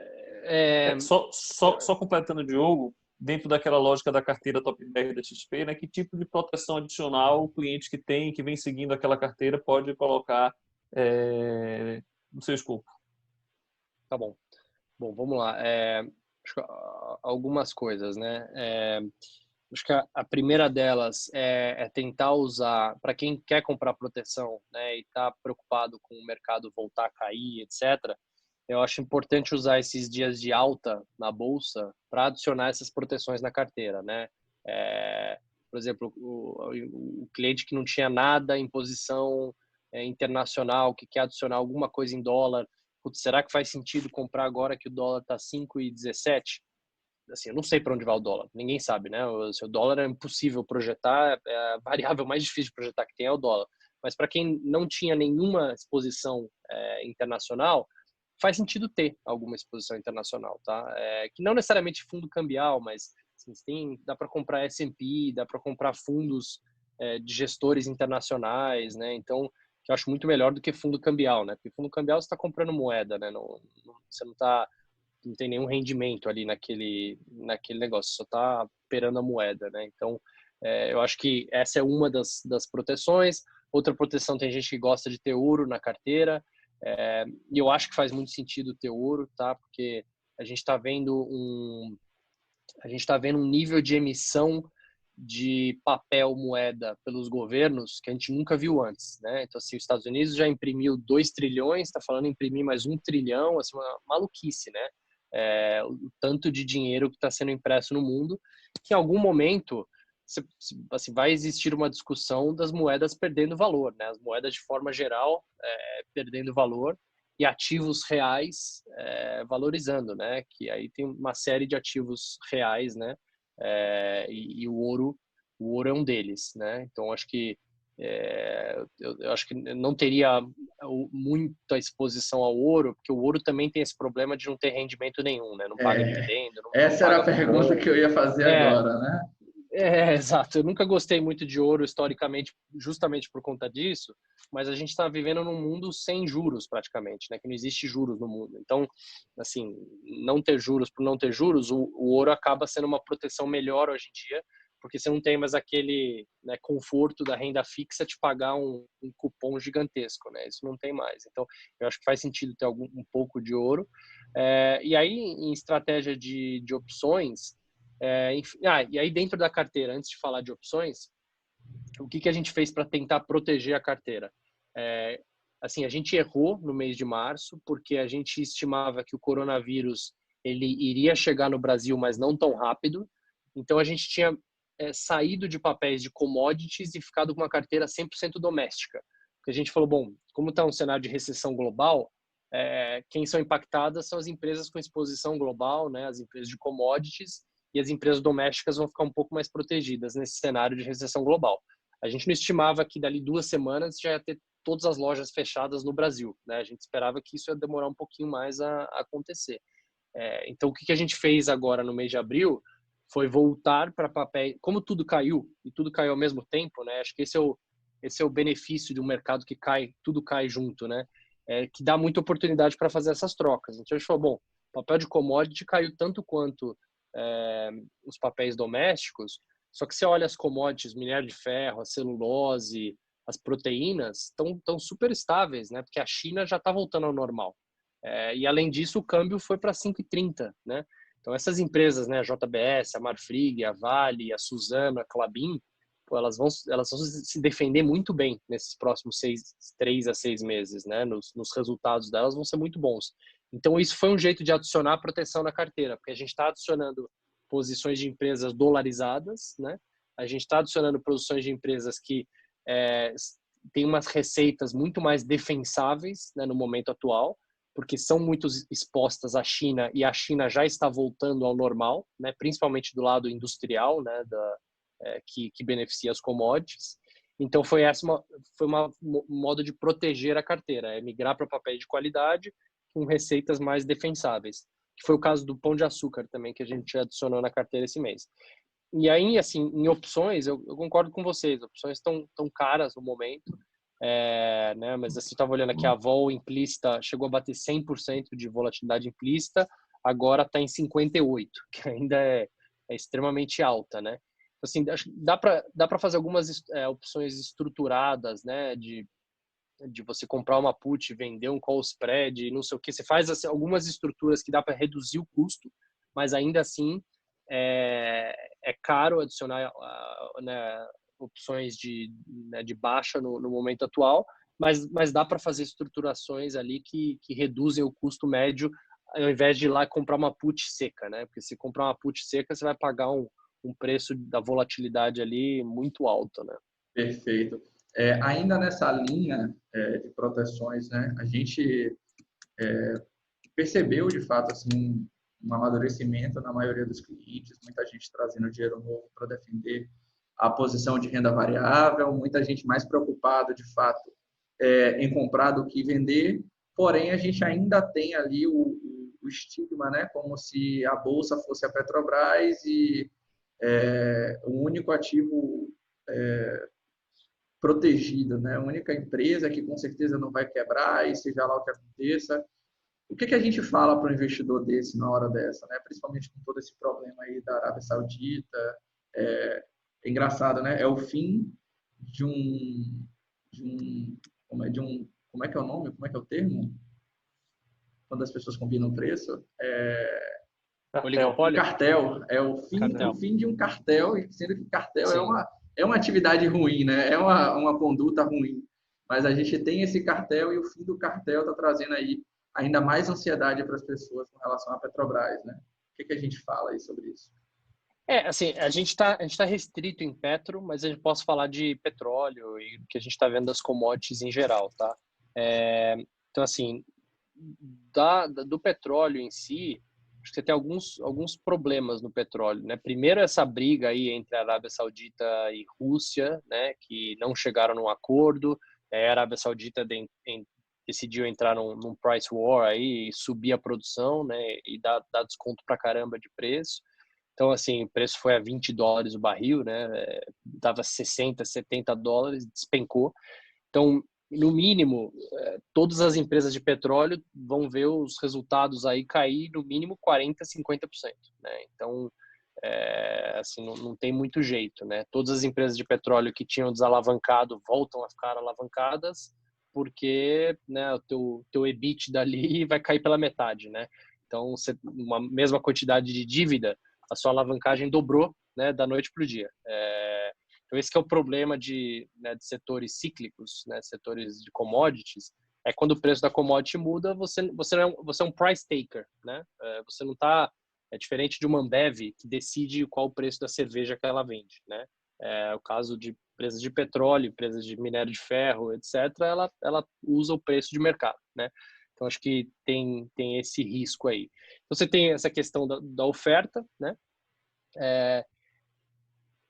só completando o Diogo, dentro daquela lógica da carteira Top 10 da XP, né? Que tipo de proteção adicional o cliente que vem seguindo aquela carteira pode colocar no seu escopo? Tá bom. Bom, vamos lá. Acho que algumas coisas, né? Acho que a primeira delas é tentar usar, para quem quer comprar proteção, né, e está preocupado com o mercado voltar a cair, etc., eu acho importante usar esses dias de alta na bolsa para adicionar essas proteções na carteira, né? Por exemplo, o cliente que não tinha nada em posição internacional, que quer adicionar alguma coisa em dólar, putz, será que faz sentido comprar agora que o dólar está 5,17? Assim, eu não sei para onde vai o dólar, ninguém sabe, né? O seu dólar é impossível projetar, a variável mais difícil de projetar que tem é o dólar. Mas para quem não tinha nenhuma exposição internacional, faz sentido ter alguma exposição internacional, tá? Que não necessariamente fundo cambial, mas assim, dá para comprar S&P, dá para comprar fundos de gestores internacionais, né? Então, que eu acho muito melhor do que fundo cambial, né? Porque fundo cambial você está comprando moeda, né? Você não tem nenhum rendimento ali naquele negócio, só está operando a moeda, né? Então, eu acho que essa é uma das proteções. Outra proteção, tem gente que gosta de ter ouro na carteira, e eu acho que faz muito sentido ter ouro, tá? Porque a gente está vendo um nível de emissão de papel moeda pelos governos que a gente nunca viu antes, né? Então, assim, os Estados Unidos já imprimiu 2 trilhões, está falando em imprimir mais 1 trilhão, assim, uma maluquice, né? O tanto de dinheiro que está sendo impresso no mundo, que em algum momento assim, vai existir uma discussão das moedas perdendo valor, né? As moedas de forma geral perdendo valor e ativos reais valorizando, né? Que aí tem uma série de ativos reais, né? E o ouro é um deles, né? Então acho que eu acho que não teria muita exposição ao ouro, porque o ouro também tem esse problema de não ter rendimento nenhum, né? Não paga dividendo. Essa era a pergunta que eu ia fazer agora, né? Exato. Eu nunca gostei muito de ouro historicamente, justamente por conta disso, mas a gente está vivendo num mundo sem juros praticamente, né? Que não existe juros no mundo. Então, assim, não ter juros por não ter juros, o ouro acaba sendo uma proteção melhor hoje em dia, porque você não tem mais aquele, né, conforto da renda fixa de pagar um cupom gigantesco, né? Isso não tem mais. Então, eu acho que faz sentido ter um pouco de ouro. E aí, em estratégia de opções, e aí dentro da carteira, antes de falar de opções, o que a gente fez para tentar proteger a carteira? assim, a gente errou no mês de março, porque a gente estimava que o coronavírus ele iria chegar no Brasil, mas não tão rápido. Então, a gente tinha saído de papéis de commodities e ficado com uma carteira 100% doméstica. Porque a gente falou, bom, como está um cenário de recessão global, quem são impactadas são as empresas com exposição global, né, as empresas de commodities, e as empresas domésticas vão ficar um pouco mais protegidas nesse cenário de recessão global. A gente não estimava que dali 2 semanas já ia ter todas as lojas fechadas no Brasil, né? A gente esperava que isso ia demorar um pouquinho mais a acontecer. Então, o que a gente fez agora no mês de abril foi voltar para papéis. Como tudo caiu, e tudo caiu ao mesmo tempo, né? Acho que esse é o benefício de um mercado que cai, tudo cai junto, né? Que dá muita oportunidade para fazer essas trocas. Então, a gente falou, bom, o papel de commodity caiu tanto quanto os papéis domésticos, só que você olha as commodities, minério de ferro, a celulose, as proteínas, estão super estáveis, né? Porque a China já está voltando ao normal. E além disso, o câmbio foi para 5,30, né? Então essas empresas, né, a JBS, a Marfrig, a Vale, a Suzano, a Klabin, pô, elas vão se defender muito bem nesses próximos 3 a 6 meses, né? Nos resultados delas vão ser muito bons. Então isso foi um jeito de adicionar proteção na carteira, porque a gente está adicionando posições de empresas dolarizadas, né? A gente está adicionando posições de empresas que têm umas receitas muito mais defensáveis, né, no momento atual, porque são muito expostas à China e a China já está voltando ao normal, né, principalmente do lado industrial, né, que beneficia as commodities. Então foi um modo de proteger a carteira, migrar para papéis de qualidade com receitas mais defensáveis, que foi o caso do Pão de Açúcar também, que a gente adicionou na carteira esse mês. E aí, assim, em opções, eu concordo com vocês, opções estão caras no momento, né? Mas assim, estava olhando aqui, a vol implícita chegou a bater 100% de volatilidade implícita, agora está em 58%, que ainda é extremamente alta, né? Assim, dá para fazer algumas opções estruturadas, né? De você comprar uma put, vender um call spread, não sei o que. Você faz assim, algumas estruturas que dá para reduzir o custo, mas ainda assim é caro adicionar né, opções de baixa no momento atual, mas dá para fazer estruturações ali que reduzem o custo médio ao invés de ir lá comprar uma put seca, né? Porque se comprar uma put seca, você vai pagar um preço da volatilidade ali muito alto, né? Perfeito. Ainda nessa linha de proteções, né, a gente percebeu, de fato, assim, um amadurecimento na maioria dos clientes, muita gente trazendo dinheiro novo para defender a posição de renda variável, muita gente mais preocupada, de fato, em comprar do que vender, porém, a gente ainda tem ali o estigma, né, como se a Bolsa fosse a Petrobras e o único ativo protegido, né? A única empresa que com certeza não vai quebrar e seja lá o que aconteça. O que a gente fala para um investidor desse na hora dessa, né? Principalmente com todo esse problema aí da Arábia Saudita. É engraçado, né? É o fim de um como é que é o nome? Como é que é o termo? Quando as pessoas combinam o preço? Oligopólio? Cartel. É o fim de um cartel, sendo que cartel é uma atividade ruim, né? É uma conduta ruim. Mas a gente tem esse cartel e o fim do cartel está trazendo aí ainda mais ansiedade para as pessoas com relação à Petrobras, né? O que a gente fala aí sobre isso? Assim, a gente tá restrito em petro, mas a gente pode falar de petróleo e o que a gente está vendo das commodities em geral, tá? Então, assim, do petróleo em si, acho que tem alguns problemas no petróleo, né? Primeiro, essa briga aí entre a Arábia Saudita e Rússia, né? Que não chegaram num acordo. A Arábia Saudita decidiu entrar num price war aí, e subir a produção, né? E dar desconto pra caramba de preço. Então, assim, o preço foi a $20 o barril, né? Dava 60, 70 dólares, despencou. Então, no mínimo, todas as empresas de petróleo vão ver os resultados aí cair no mínimo 40, 50%, né? Então, assim, não tem muito jeito, né? Todas as empresas de petróleo que tinham desalavancado voltam a ficar alavancadas porque, né, o teu EBIT dali vai cair pela metade, né? Então, uma mesma quantidade de dívida, a sua alavancagem dobrou, né, da noite para o dia. Então, esse que é o problema de setores cíclicos, né, setores de commodities, quando o preço da commodity muda, você é um price taker, né? Você não está... É diferente de uma Ambev, que decide qual o preço da cerveja que ela vende, né? O caso de empresas de petróleo, empresas de minério de ferro, etc., ela usa o preço de mercado, né? Então, acho que tem esse risco aí. Então, você tem essa questão da oferta, né?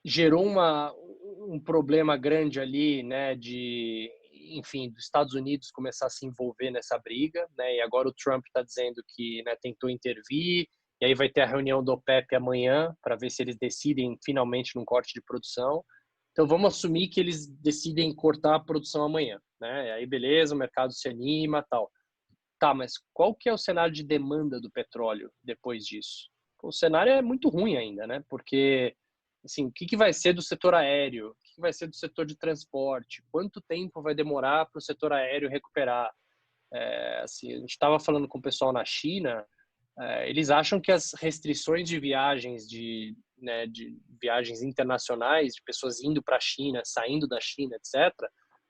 Gerou um problema grande ali, né, enfim, dos Estados Unidos começar a se envolver nessa briga, né, e agora o Trump está dizendo que, né, tentou intervir, e aí vai ter a reunião do OPEP amanhã para ver se eles decidem finalmente num corte de produção. Então vamos assumir que eles decidem cortar a produção amanhã, né, e aí beleza, o mercado se anima, tal. Tá, mas qual que é o cenário de demanda do petróleo depois disso? O cenário é muito ruim ainda, né, porque assim, o que vai ser do setor aéreo? O que vai ser do setor de transporte? Quanto tempo vai demorar para o setor aéreo recuperar? Assim, a gente estava falando com o pessoal na China, eles acham que as restrições de viagens, né, de viagens internacionais, de pessoas indo para a China, saindo da China, etc.,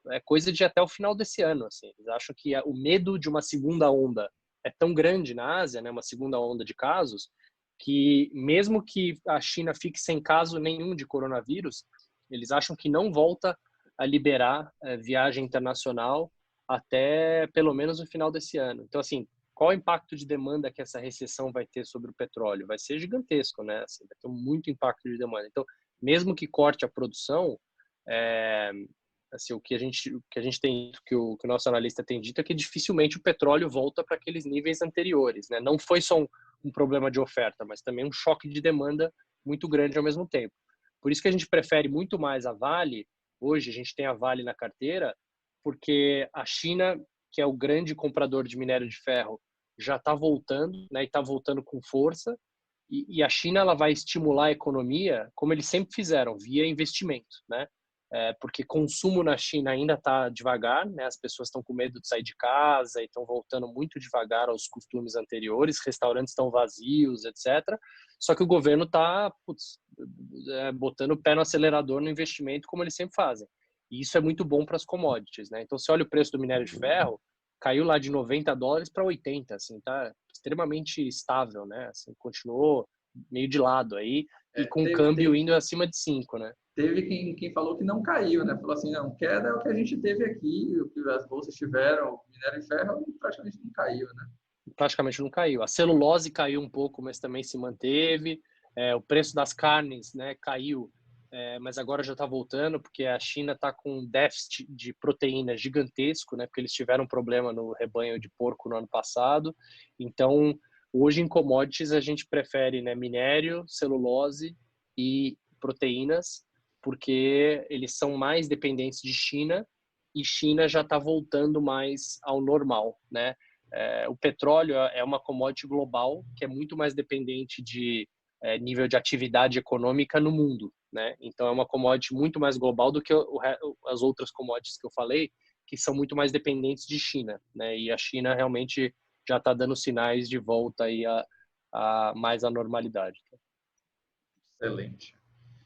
é coisa de até o final desse ano. Assim. Eles acham que o medo de uma segunda onda é tão grande na Ásia, né, uma segunda onda de casos, que mesmo que a China fique sem caso nenhum de coronavírus, eles acham que não volta a liberar viagem internacional até pelo menos o final desse ano. Então, assim, qual o impacto de demanda que essa recessão vai ter sobre o petróleo? Vai ser gigantesco, né? Assim, vai ter muito impacto de demanda. Então, mesmo que corte a produção, assim, o que a gente tem, que o nosso analista tem dito é que dificilmente o petróleo volta para aqueles níveis anteriores, né? Não foi só um problema de oferta, mas também um choque de demanda muito grande ao mesmo tempo. Por isso que a gente prefere muito mais a Vale. Hoje a gente tem a Vale na carteira, porque a China, que é o grande comprador de minério de ferro, já está voltando, né? E está voltando com força. E a China ela vai estimular a economia, como eles sempre fizeram, via investimento, né? Porque consumo na China ainda está devagar, né? As pessoas estão com medo de sair de casa e estão voltando muito devagar aos costumes anteriores, restaurantes estão vazios, etc. Só que o governo está botando o pé no acelerador no investimento, como eles sempre fazem. E isso é muito bom para as commodities, né? Então, se olha o preço do minério de ferro, caiu lá de $90 para 80, assim, tá extremamente estável, né? Assim, continuou meio de lado aí e com o câmbio indo acima de 5, né? Teve quem falou que não caiu, né? Falou assim, não, queda é o que a gente teve aqui, o que as bolsas tiveram, o minério de ferro praticamente não caiu, né? Praticamente não caiu. A celulose caiu um pouco, mas também se manteve. O preço das carnes, né, caiu, mas agora já está voltando, porque a China está com um déficit de proteína gigantesco, né, porque eles tiveram um problema no rebanho de porco no ano passado. Então, hoje em commodities a gente prefere, né, minério, celulose e proteínas, porque eles são mais dependentes de China e China já está voltando mais ao normal, né? O petróleo é uma commodity global que é muito mais dependente de nível de atividade econômica no mundo, né? Então é uma commodity muito mais global do que as outras commodities que eu falei, que são muito mais dependentes de China, né? E a China realmente já está dando sinais de volta aí a mais à normalidade. Excelente.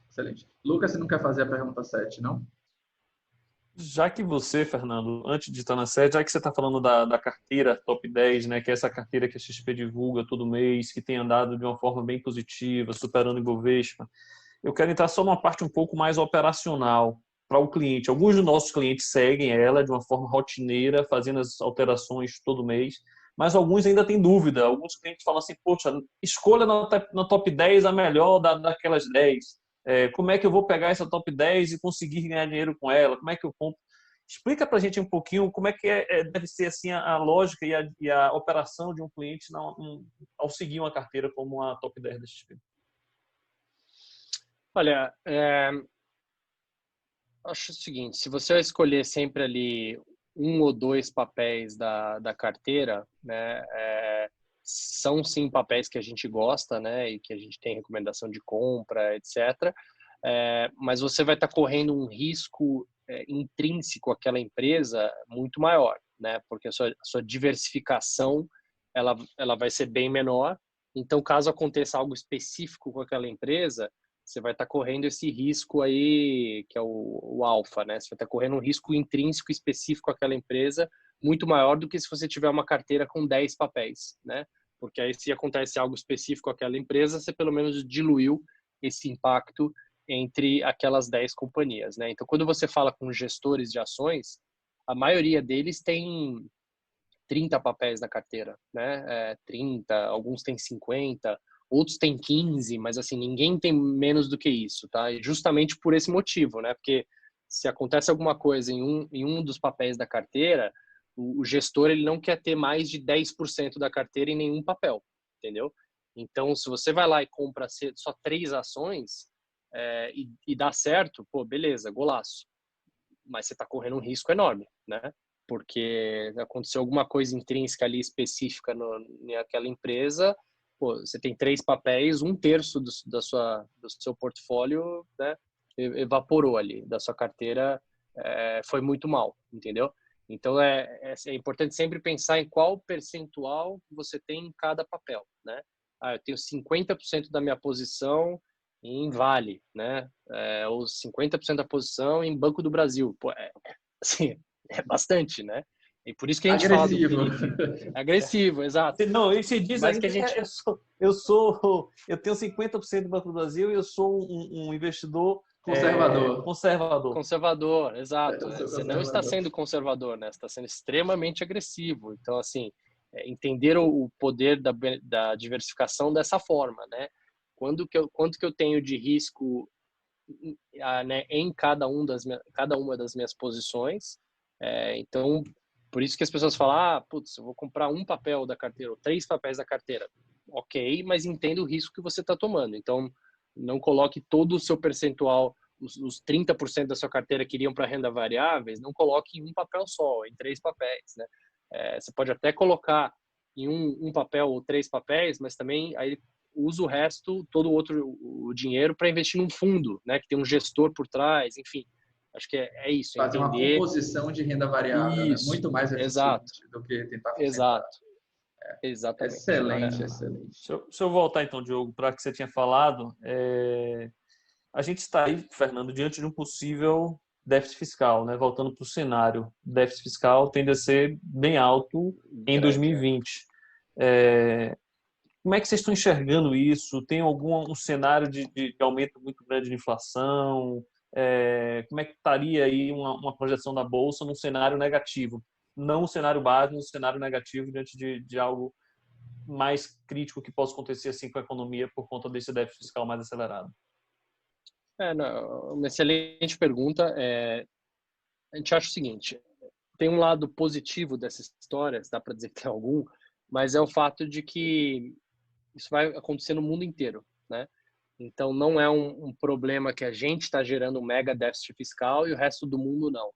Excelente. Lucas, você não quer fazer a pergunta 7, não? Já que você, Fernando, antes de estar na sede, já que você está falando da carteira Top 10, né, que é essa carteira que a XP divulga todo mês, que tem andado de uma forma bem positiva, superando o Ibovespa, eu quero entrar só numa parte um pouco mais operacional para o cliente. Alguns dos nossos clientes seguem ela de uma forma rotineira, fazendo as alterações todo mês, mas alguns ainda têm dúvida. Alguns clientes falam assim, poxa, escolha na top 10 a melhor daquelas 10. Como é que eu vou pegar essa top 10 e conseguir ganhar dinheiro com ela? Como é que eu compro? Explica para a gente um pouquinho como é que deve ser assim a lógica e a operação de um cliente ao seguir uma carteira como a top 10 da XP. Olha, acho o seguinte, se você escolher sempre ali um ou dois papéis da carteira, né, são sim papéis que a gente gosta, né, e que a gente tem recomendação de compra, etc. Mas você vai estar correndo um risco intrínseco àquela empresa muito maior, né, porque a sua diversificação ela vai ser bem menor. Então, caso aconteça algo específico com aquela empresa, você vai estar correndo esse risco aí, que é o alfa, né? Você vai estar correndo um risco intrínseco específico àquela empresa muito maior do que se você tiver uma carteira com 10 papéis, né? Porque aí se acontece algo específico com aquela empresa, você pelo menos diluiu esse impacto entre aquelas 10 companhias, né? Então, quando você fala com gestores de ações, a maioria deles tem 30 papéis na carteira, né? 30, alguns têm 50, outros têm 15, mas assim, ninguém tem menos do que isso, tá? E justamente por esse motivo, né? Porque se acontece alguma coisa em um dos papéis da carteira, o gestor ele não quer ter mais de 10% da carteira em nenhum papel, entendeu? Então, se você vai lá e compra só 3 ações e dá certo, pô, beleza, golaço. Mas você está correndo um risco enorme, né? Porque aconteceu alguma coisa intrínseca ali específica naquela empresa, pô, você tem 3 papéis, 1/3 do seu portfólio, né, evaporou ali, da sua carteira, foi muito mal, entendeu? Então, é importante sempre pensar em qual percentual você tem em cada papel, né? Eu tenho 50% da minha posição em Vale, né? Ou 50% da posição em Banco do Brasil. Pô, assim, é bastante, né? E por isso que a gente fala do Agressivo. é agressivo, exato. Não, e se diz Mas ainda que a gente... eu tenho 50% do Banco do Brasil e eu sou um investidor Conservador. conservador. Conservador, exato. Eu sou Você não está conservador. sendo conservador, né? Você está sendo extremamente agressivo. Então, assim, entender o poder da diversificação dessa forma, né? Quanto que eu tenho de risco né, em cada uma das minhas posições. Então, por isso que as pessoas falam, putz, eu vou comprar um papel da carteira ou 3 papéis da carteira. Ok, mas entenda o risco que você está tomando. Então, não coloque todo o seu percentual, os 30% da sua carteira que iriam para renda variáveis, não coloque em um papel só, em 3 papéis, né? Você pode até colocar em um papel ou 3 papéis, mas também aí usa o resto, todo o dinheiro para investir num fundo, né, que tem um gestor por trás, enfim. Acho que é isso, Fazer uma entender composição de renda variável, né? isso. Muito mais Exato, eficiente do que tentar concentrar. exato, exatamente. Excelente, excelente. Se eu voltar então, Diogo, para o que você tinha falado, a gente está aí, Fernando, diante de um possível déficit fiscal, né? Voltando para o cenário, o déficit fiscal tende a ser bem alto em Grande, 2020. Como é que vocês estão enxergando isso? Tem um cenário de aumento muito grande de inflação? Como é que estaria aí uma projeção da Bolsa num cenário negativo? Não um cenário base, um cenário negativo diante de algo mais crítico que possa acontecer assim com a economia por conta desse déficit fiscal mais acelerado? Não, uma excelente pergunta. A gente acha o seguinte, tem um lado positivo dessa história, dá para dizer que tem algum, mas é o fato de que isso vai acontecer no mundo inteiro, né? Então, não é um problema que a gente está gerando um mega déficit fiscal e o resto do mundo não.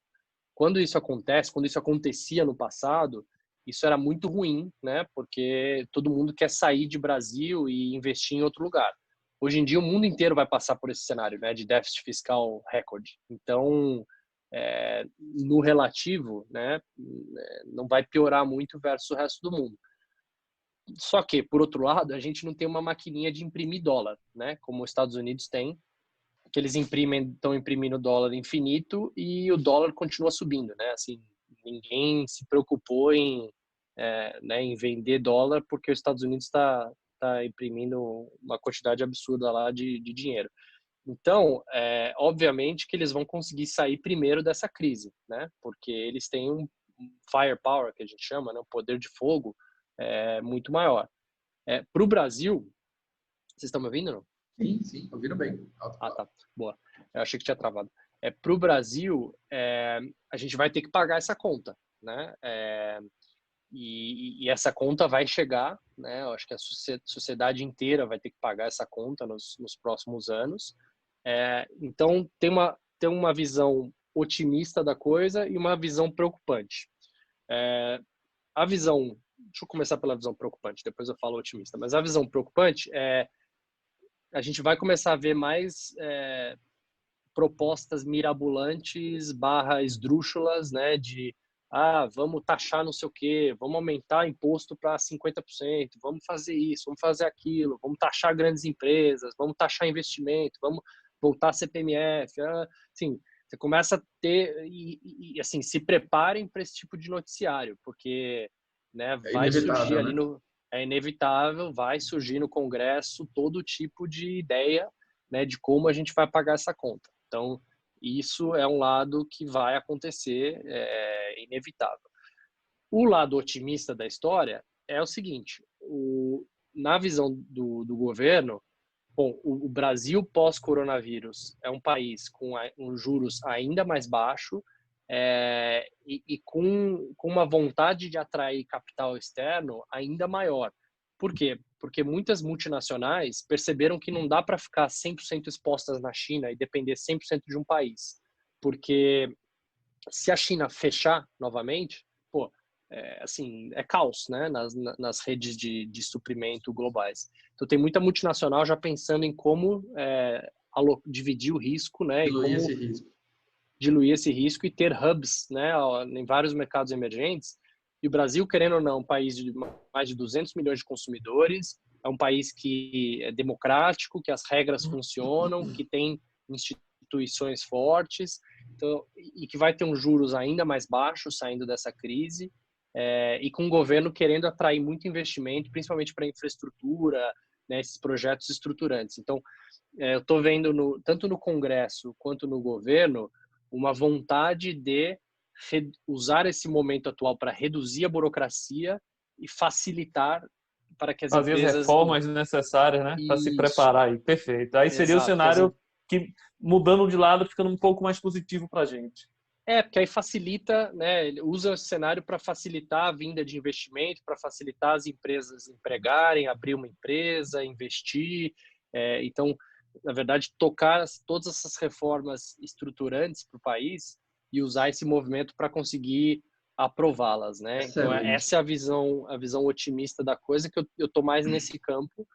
Quando isso acontece, quando isso acontecia no passado, isso era muito ruim, né? Porque todo mundo quer sair de Brasil e investir em outro lugar. Hoje em dia, o mundo inteiro vai passar por esse cenário, né? De déficit fiscal recorde. Então, no relativo, né? Não vai piorar muito versus o resto do mundo. Só que, por outro lado, a gente não tem uma maquininha de imprimir dólar, né? Como os Estados Unidos têm, que eles estão imprimindo dólar infinito e o dólar continua subindo, né? Assim, ninguém se preocupou né, em vender dólar porque os Estados Unidos tá imprimindo uma quantidade absurda lá de dinheiro. Então, obviamente que eles vão conseguir sair primeiro dessa crise, né? Porque eles têm um firepower, que a gente chama, né? Um poder de fogo muito maior. Para o Brasil, vocês estão me ouvindo ou não? Sim, sim, ouvindo bem. Tá. Boa. Eu achei que tinha travado. Para o Brasil, a gente vai ter que pagar essa conta, né? E essa conta vai chegar, né? Eu acho que a sociedade inteira vai ter que pagar essa conta nos próximos anos. Então, tem uma visão otimista da coisa e uma visão preocupante. A visão, deixa eu começar pela visão preocupante, depois eu falo otimista, mas a visão preocupante a gente vai começar a ver mais propostas mirabolantes / esdrúxulas, né, de vamos taxar não sei o quê, vamos aumentar imposto para 50%, vamos fazer isso, vamos fazer aquilo, vamos taxar grandes empresas, vamos taxar investimento, vamos voltar a CPMF, assim, você começa a ter e assim, se preparem para esse tipo de noticiário, porque, né, vai surgir ali é inevitável, vai surgir no Congresso todo tipo de ideia, né, de como a gente vai pagar essa conta. Então, isso é um lado que vai acontecer, é inevitável. O lado otimista da história é o seguinte, na visão do governo, bom, o Brasil pós-coronavírus é um país com juros ainda mais baixo e com uma vontade de atrair capital externo ainda maior. Por quê? Porque muitas multinacionais perceberam que não dá para ficar 100% expostas na China e depender 100% de um país. Porque se a China fechar novamente, pô, assim, é caos, né, nas redes de suprimento globais. Então tem muita multinacional já pensando em como dividir o risco, né, diluir esse risco. Diluir esse risco e ter hubs, né, em vários mercados emergentes. E o Brasil, querendo ou não, um país de mais de 200 milhões de consumidores, é um país que é democrático, que as regras funcionam, que tem instituições fortes, então, e que vai ter um juros ainda mais baixos saindo dessa crise, e com o governo querendo atrair muito investimento, principalmente para infraestrutura, né, esses projetos estruturantes. Então, eu estou vendo tanto no Congresso quanto no governo uma vontade de usar esse momento atual para reduzir a burocracia e facilitar para que as fazer empresas... as reformas necessárias, né? Para se preparar aí. Perfeito. Aí seria o cenário que, mudando de lado, ficando um pouco mais positivo para a gente. Porque aí facilita, né? Ele usa esse cenário para facilitar a vinda de investimento, para facilitar as empresas empregarem, abrir uma empresa, investir. Então, na verdade, tocar todas essas reformas estruturantes para o país e usar esse movimento para conseguir aprová-las, né? Então, essa é a visão otimista da coisa, que eu tô mais nesse campo.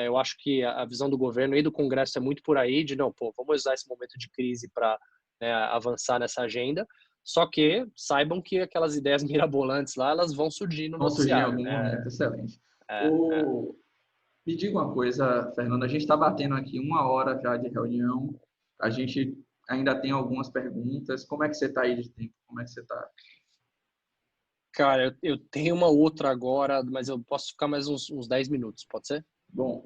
Eu acho que a visão do governo e do Congresso é muito por aí, de não, vamos usar esse momento de crise para avançar nessa agenda, só que saibam que aquelas ideias mirabolantes lá, elas vão surgir no noticiário. Vão surgir em algum momento, excelente. Me diga uma coisa, Fernando, a gente está batendo aqui 1 hora já de reunião, a gente ainda tem algumas perguntas, como é que você está aí de tempo? Como é que você está? Cara, eu tenho uma outra agora, mas eu posso ficar mais uns 10 minutos, pode ser? Bom,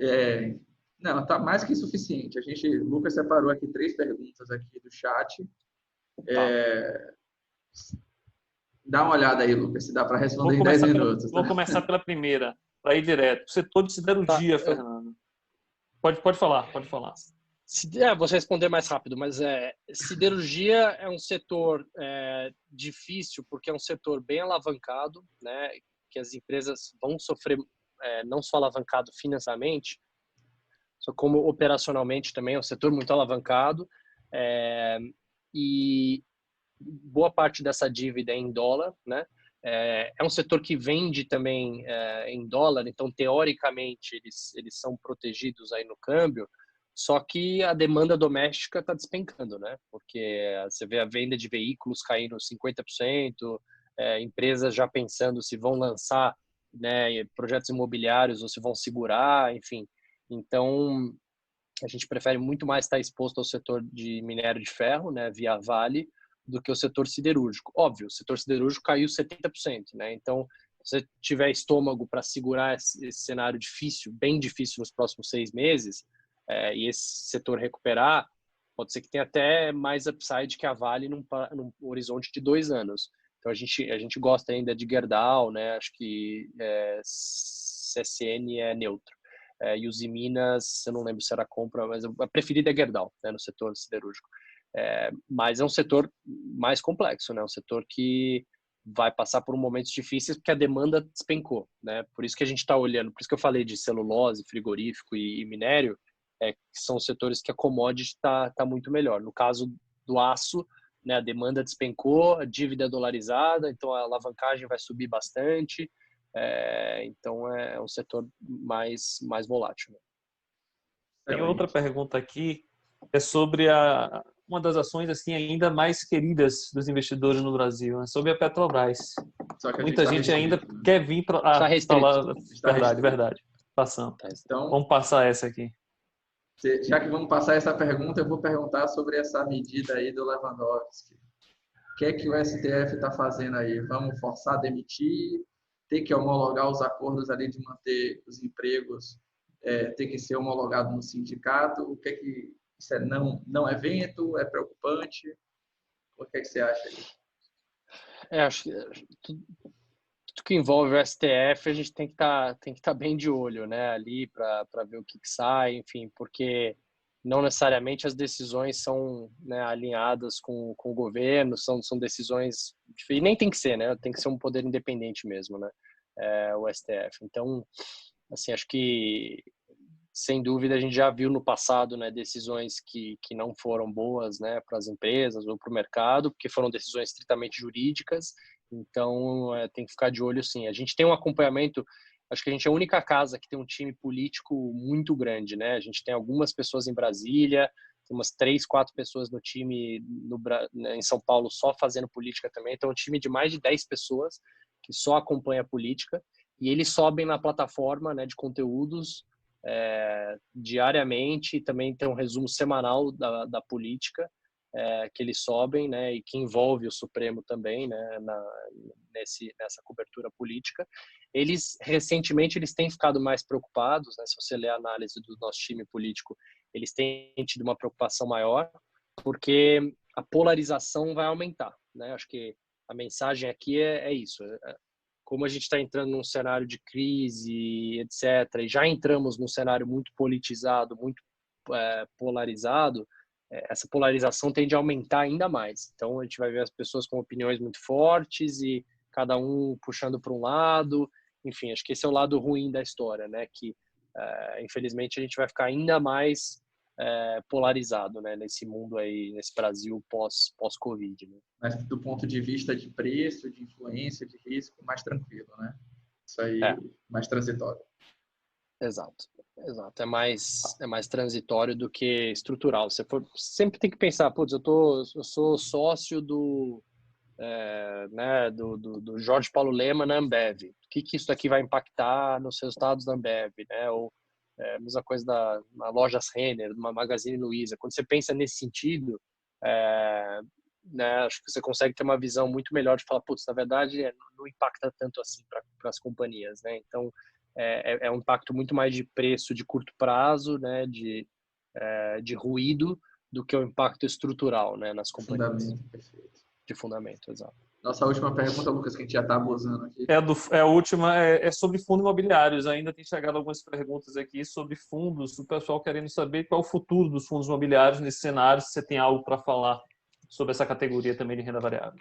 não, tá mais que suficiente. O Lucas separou aqui 3 perguntas aqui do chat. Dá uma olhada aí, Lucas, se dá para responder em 10 minutos. Vou começar pela primeira, para ir direto. Setor de siderurgia, Fernando. Pode falar. Vou responder mais rápido, mas siderurgia é um setor difícil, porque é um setor bem alavancado, né? Que as empresas vão sofrer, não só alavancado financeiramente, só como operacionalmente também, é um setor muito alavancado, e boa parte dessa dívida é em dólar, né? É um setor que vende também em dólar, então teoricamente eles são protegidos aí no câmbio, só que a demanda doméstica está despencando, né? Porque você vê a venda de veículos caindo 50%, empresas já pensando se vão lançar, né, projetos imobiliários ou se vão segurar, enfim. Então, a gente prefere muito mais estar exposto ao setor de minério de ferro, né, via Vale, do que o setor siderúrgico. Óbvio, o setor siderúrgico caiu 70%, né? Então, se você tiver estômago para segurar esse cenário difícil, bem difícil nos próximos 6 meses, e esse setor recuperar, pode ser que tenha até mais upside que a Vale num horizonte de 2 anos. Então, a gente gosta ainda de Gerdau, né? Acho que CSN é neutro. E os Minas, eu não lembro se era compra, mas a preferida é Gerdau, né, no setor siderúrgico. Mas é um setor mais complexo, né? Um setor que vai passar por momentos difíceis porque a demanda despencou, né? Por isso que a gente está olhando, por isso que eu falei de celulose, frigorífico e minério, que são setores que a commodity está muito melhor. No caso do aço, né, a demanda despencou, a dívida é dolarizada, então a alavancagem vai subir bastante, então é um setor mais volátil. Né? Tem outra pergunta aqui, é sobre uma das ações assim ainda mais queridas dos investidores no Brasil, né? Sobre a Petrobras. Muita gente ainda quer vir para está restrito. Verdade. Passando. Então, vamos passar essa aqui. Já que vamos passar essa pergunta, eu vou perguntar sobre essa medida aí do Lewandowski. O que é que o STF está fazendo aí? Vamos forçar a demitir? Ter que homologar os acordos ali de manter os empregos, ter que ser homologado no sindicato? O que é que isso é não é vento? É preocupante? O que é que você acha aí? Acho que tudo que envolve o STF a gente tem que estar bem de olho, né, ali para ver o que sai, enfim, porque não necessariamente as decisões são, né, alinhadas com o governo, são decisões, e nem tem que ser, né, tem que ser um poder independente mesmo, né, o STF. Então, assim, acho que sem dúvida a gente já viu no passado, né, decisões que não foram boas, né, para as empresas ou para o mercado, porque foram decisões estritamente jurídicas. Então tem que ficar de olho, sim. A gente tem um acompanhamento. Acho que a gente é a única casa que tem um time político muito grande, né? A gente tem algumas pessoas em Brasília, tem umas 3, 4 pessoas no time em São Paulo só fazendo política também. Então, é um time de mais de 10 pessoas que só acompanha a política e eles sobem na plataforma, né, de conteúdos diariamente, e também tem um resumo semanal da política que eles sobem, né, e que envolve o Supremo também, né, nessa cobertura política. Eles recentemente eles têm ficado mais preocupados, né, se você ler a análise do nosso time político, eles têm tido uma preocupação maior, porque a polarização vai aumentar, né? Acho que a mensagem aqui é isso. Como a gente está entrando num cenário de crise, etc., e já entramos num cenário muito politizado, muito polarizado, essa polarização tende a aumentar ainda mais. Então, a gente vai ver as pessoas com opiniões muito fortes e cada um puxando para um lado. Enfim, acho que esse é o lado ruim da história, né? Que, infelizmente, a gente vai ficar ainda mais polarizado, né? Nesse mundo aí, nesse Brasil pós-Covid, né? Mas do ponto de vista de preço, de influência, de risco, mais tranquilo, né? Isso aí, mais transitório. Exato. É mais transitório do que estrutural. Você sempre tem que pensar, putz, eu sou sócio né, do Jorge Paulo Lema na Ambev. O que isso aqui vai impactar nos resultados da Ambev, né? Ou a mesma coisa na Lojas Renner, uma Magazine Luiza. Quando você pensa nesse sentido, né, acho que você consegue ter uma visão muito melhor de falar, putz, na verdade não impacta tanto assim para as companhias, né? Então é um impacto muito mais de preço de curto prazo, né, de ruído, do que o impacto estrutural, né, nas companhias. Fundamento, perfeito. De fundamento, exato. Nossa última pergunta, Lucas, que a gente já está abusando aqui. A última é sobre fundos imobiliários. Ainda tem chegado algumas perguntas aqui sobre fundos, o pessoal querendo saber qual é o futuro dos fundos imobiliários nesse cenário, se você tem algo para falar sobre essa categoria também de renda variável.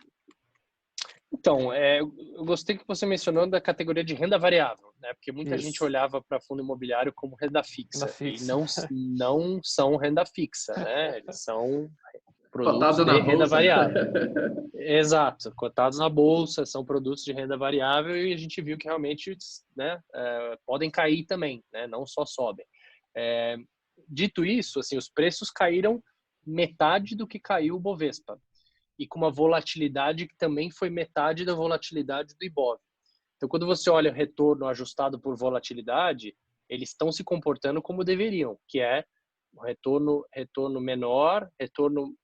Então, eu gostei que você mencionou da categoria de renda variável, né? Porque muita gente olhava para fundo imobiliário como renda fixa, e não são renda fixa, né? Eles são produtos de renda variável. Exato, cotados na bolsa, são produtos de renda variável e a gente viu que realmente, né, podem cair também, né? Não só sobem. Dito isso, assim, os preços caíram metade do que caiu o Bovespa, e com uma volatilidade que também foi metade da volatilidade do Ibov. Então, quando você olha o retorno ajustado por volatilidade, eles estão se comportando como deveriam, que é um retorno menor, retorno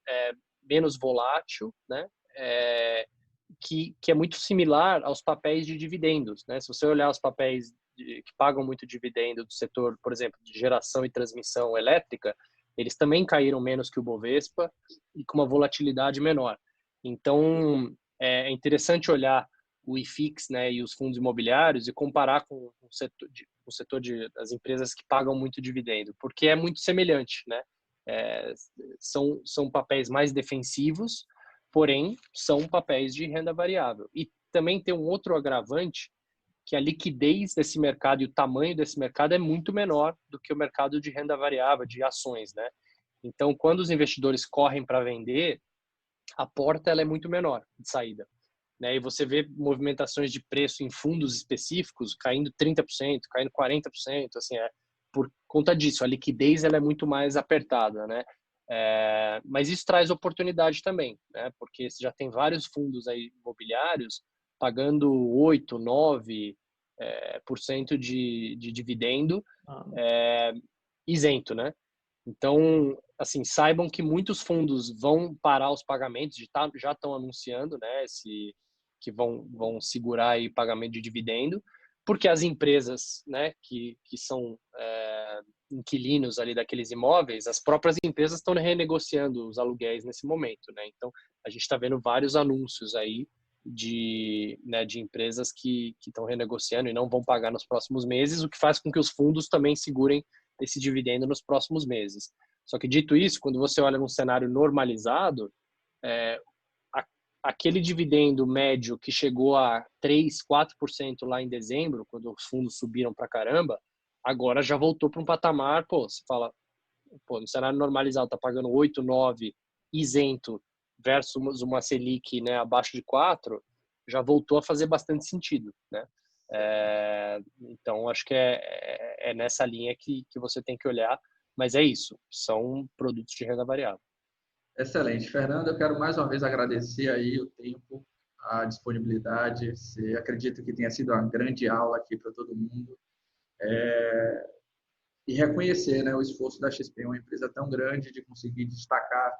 menos volátil, né? Que é muito similar aos papéis de dividendos, né? Se você olhar os papéis que pagam muito dividendo do setor, por exemplo, de geração e transmissão elétrica, eles também caíram menos que o Bovespa e com uma volatilidade menor. Então, é interessante olhar o IFIX, né, e os fundos imobiliários e comparar com o setor das empresas que pagam muito dividendo, porque é muito semelhante, né? São papéis mais defensivos, porém são papéis de renda variável. E também tem um outro agravante, que a liquidez desse mercado e o tamanho desse mercado é muito menor do que o mercado de renda variável, de ações, né? Então, quando os investidores correm para vender, a porta ela é muito menor de saída, né? E você vê movimentações de preço em fundos específicos caindo 30%, caindo 40%, assim, por conta disso. A liquidez ela é muito mais apertada, né? Mas isso traz oportunidade também, né? Porque você já tem vários fundos aí imobiliários pagando 8, 9% de dividendo isento, né? Então, assim, saibam que muitos fundos vão parar os pagamentos, já estão anunciando, né, que vão segurar aí pagamento de dividendo, porque as empresas, né, que são inquilinos ali daqueles imóveis, as próprias empresas estão renegociando os aluguéis nesse momento, né? Então, a gente está vendo vários anúncios aí de empresas que estão renegociando e não vão pagar nos próximos meses, o que faz com que os fundos também segurem esse dividendo nos próximos meses. Só que, dito isso, quando você olha num cenário normalizado, aquele dividendo médio que chegou a 3%, 4% lá em dezembro, quando os fundos subiram para caramba, agora já voltou para um patamar, você fala, no cenário normalizado tá pagando 8, 9 isento versus uma Selic, né, abaixo de 4, já voltou a fazer bastante sentido, né? Então, acho que é nessa linha que você tem que olhar, mas é isso, são produtos de renda variável. Excelente. Fernando, eu quero mais uma vez agradecer aí o tempo, a disponibilidade. Acredito que tenha sido uma grande aula aqui para todo mundo. E reconhecer, né, o esforço da XP, uma empresa tão grande, de conseguir destacar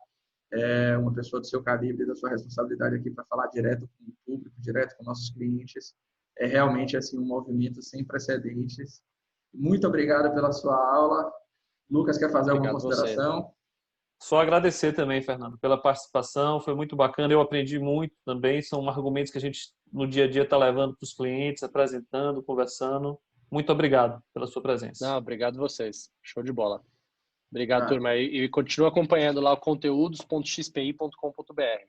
uma pessoa do seu calibre, da sua responsabilidade aqui para falar direto com o público, direto com nossos clientes. É realmente assim, um movimento sem precedentes. Muito obrigado pela sua aula. Lucas, quer fazer alguma consideração? Só agradecer também, Fernando, pela participação, foi muito bacana, eu aprendi muito também, são argumentos que a gente no dia a dia está levando para os clientes, apresentando, conversando. Muito obrigado pela sua presença. Não, obrigado vocês, show de bola. Obrigado, turma, e continua acompanhando lá o conteúdos.xpi.com.br,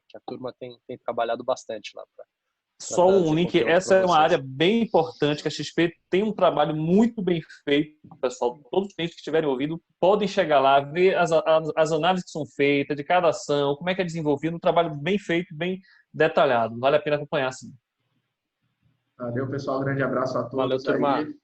que a turma tem trabalhado bastante lá. Só um link, essa é uma área bem importante, que a XP tem um trabalho muito bem feito, pessoal. Todos os clientes que estiverem ouvindo podem chegar lá, ver as análises que são feitas de cada ação, como é que é desenvolvido, um trabalho bem feito, bem detalhado. Vale a pena acompanhar, sim. Valeu, pessoal. Grande abraço a todos. Valeu, turma. Aí.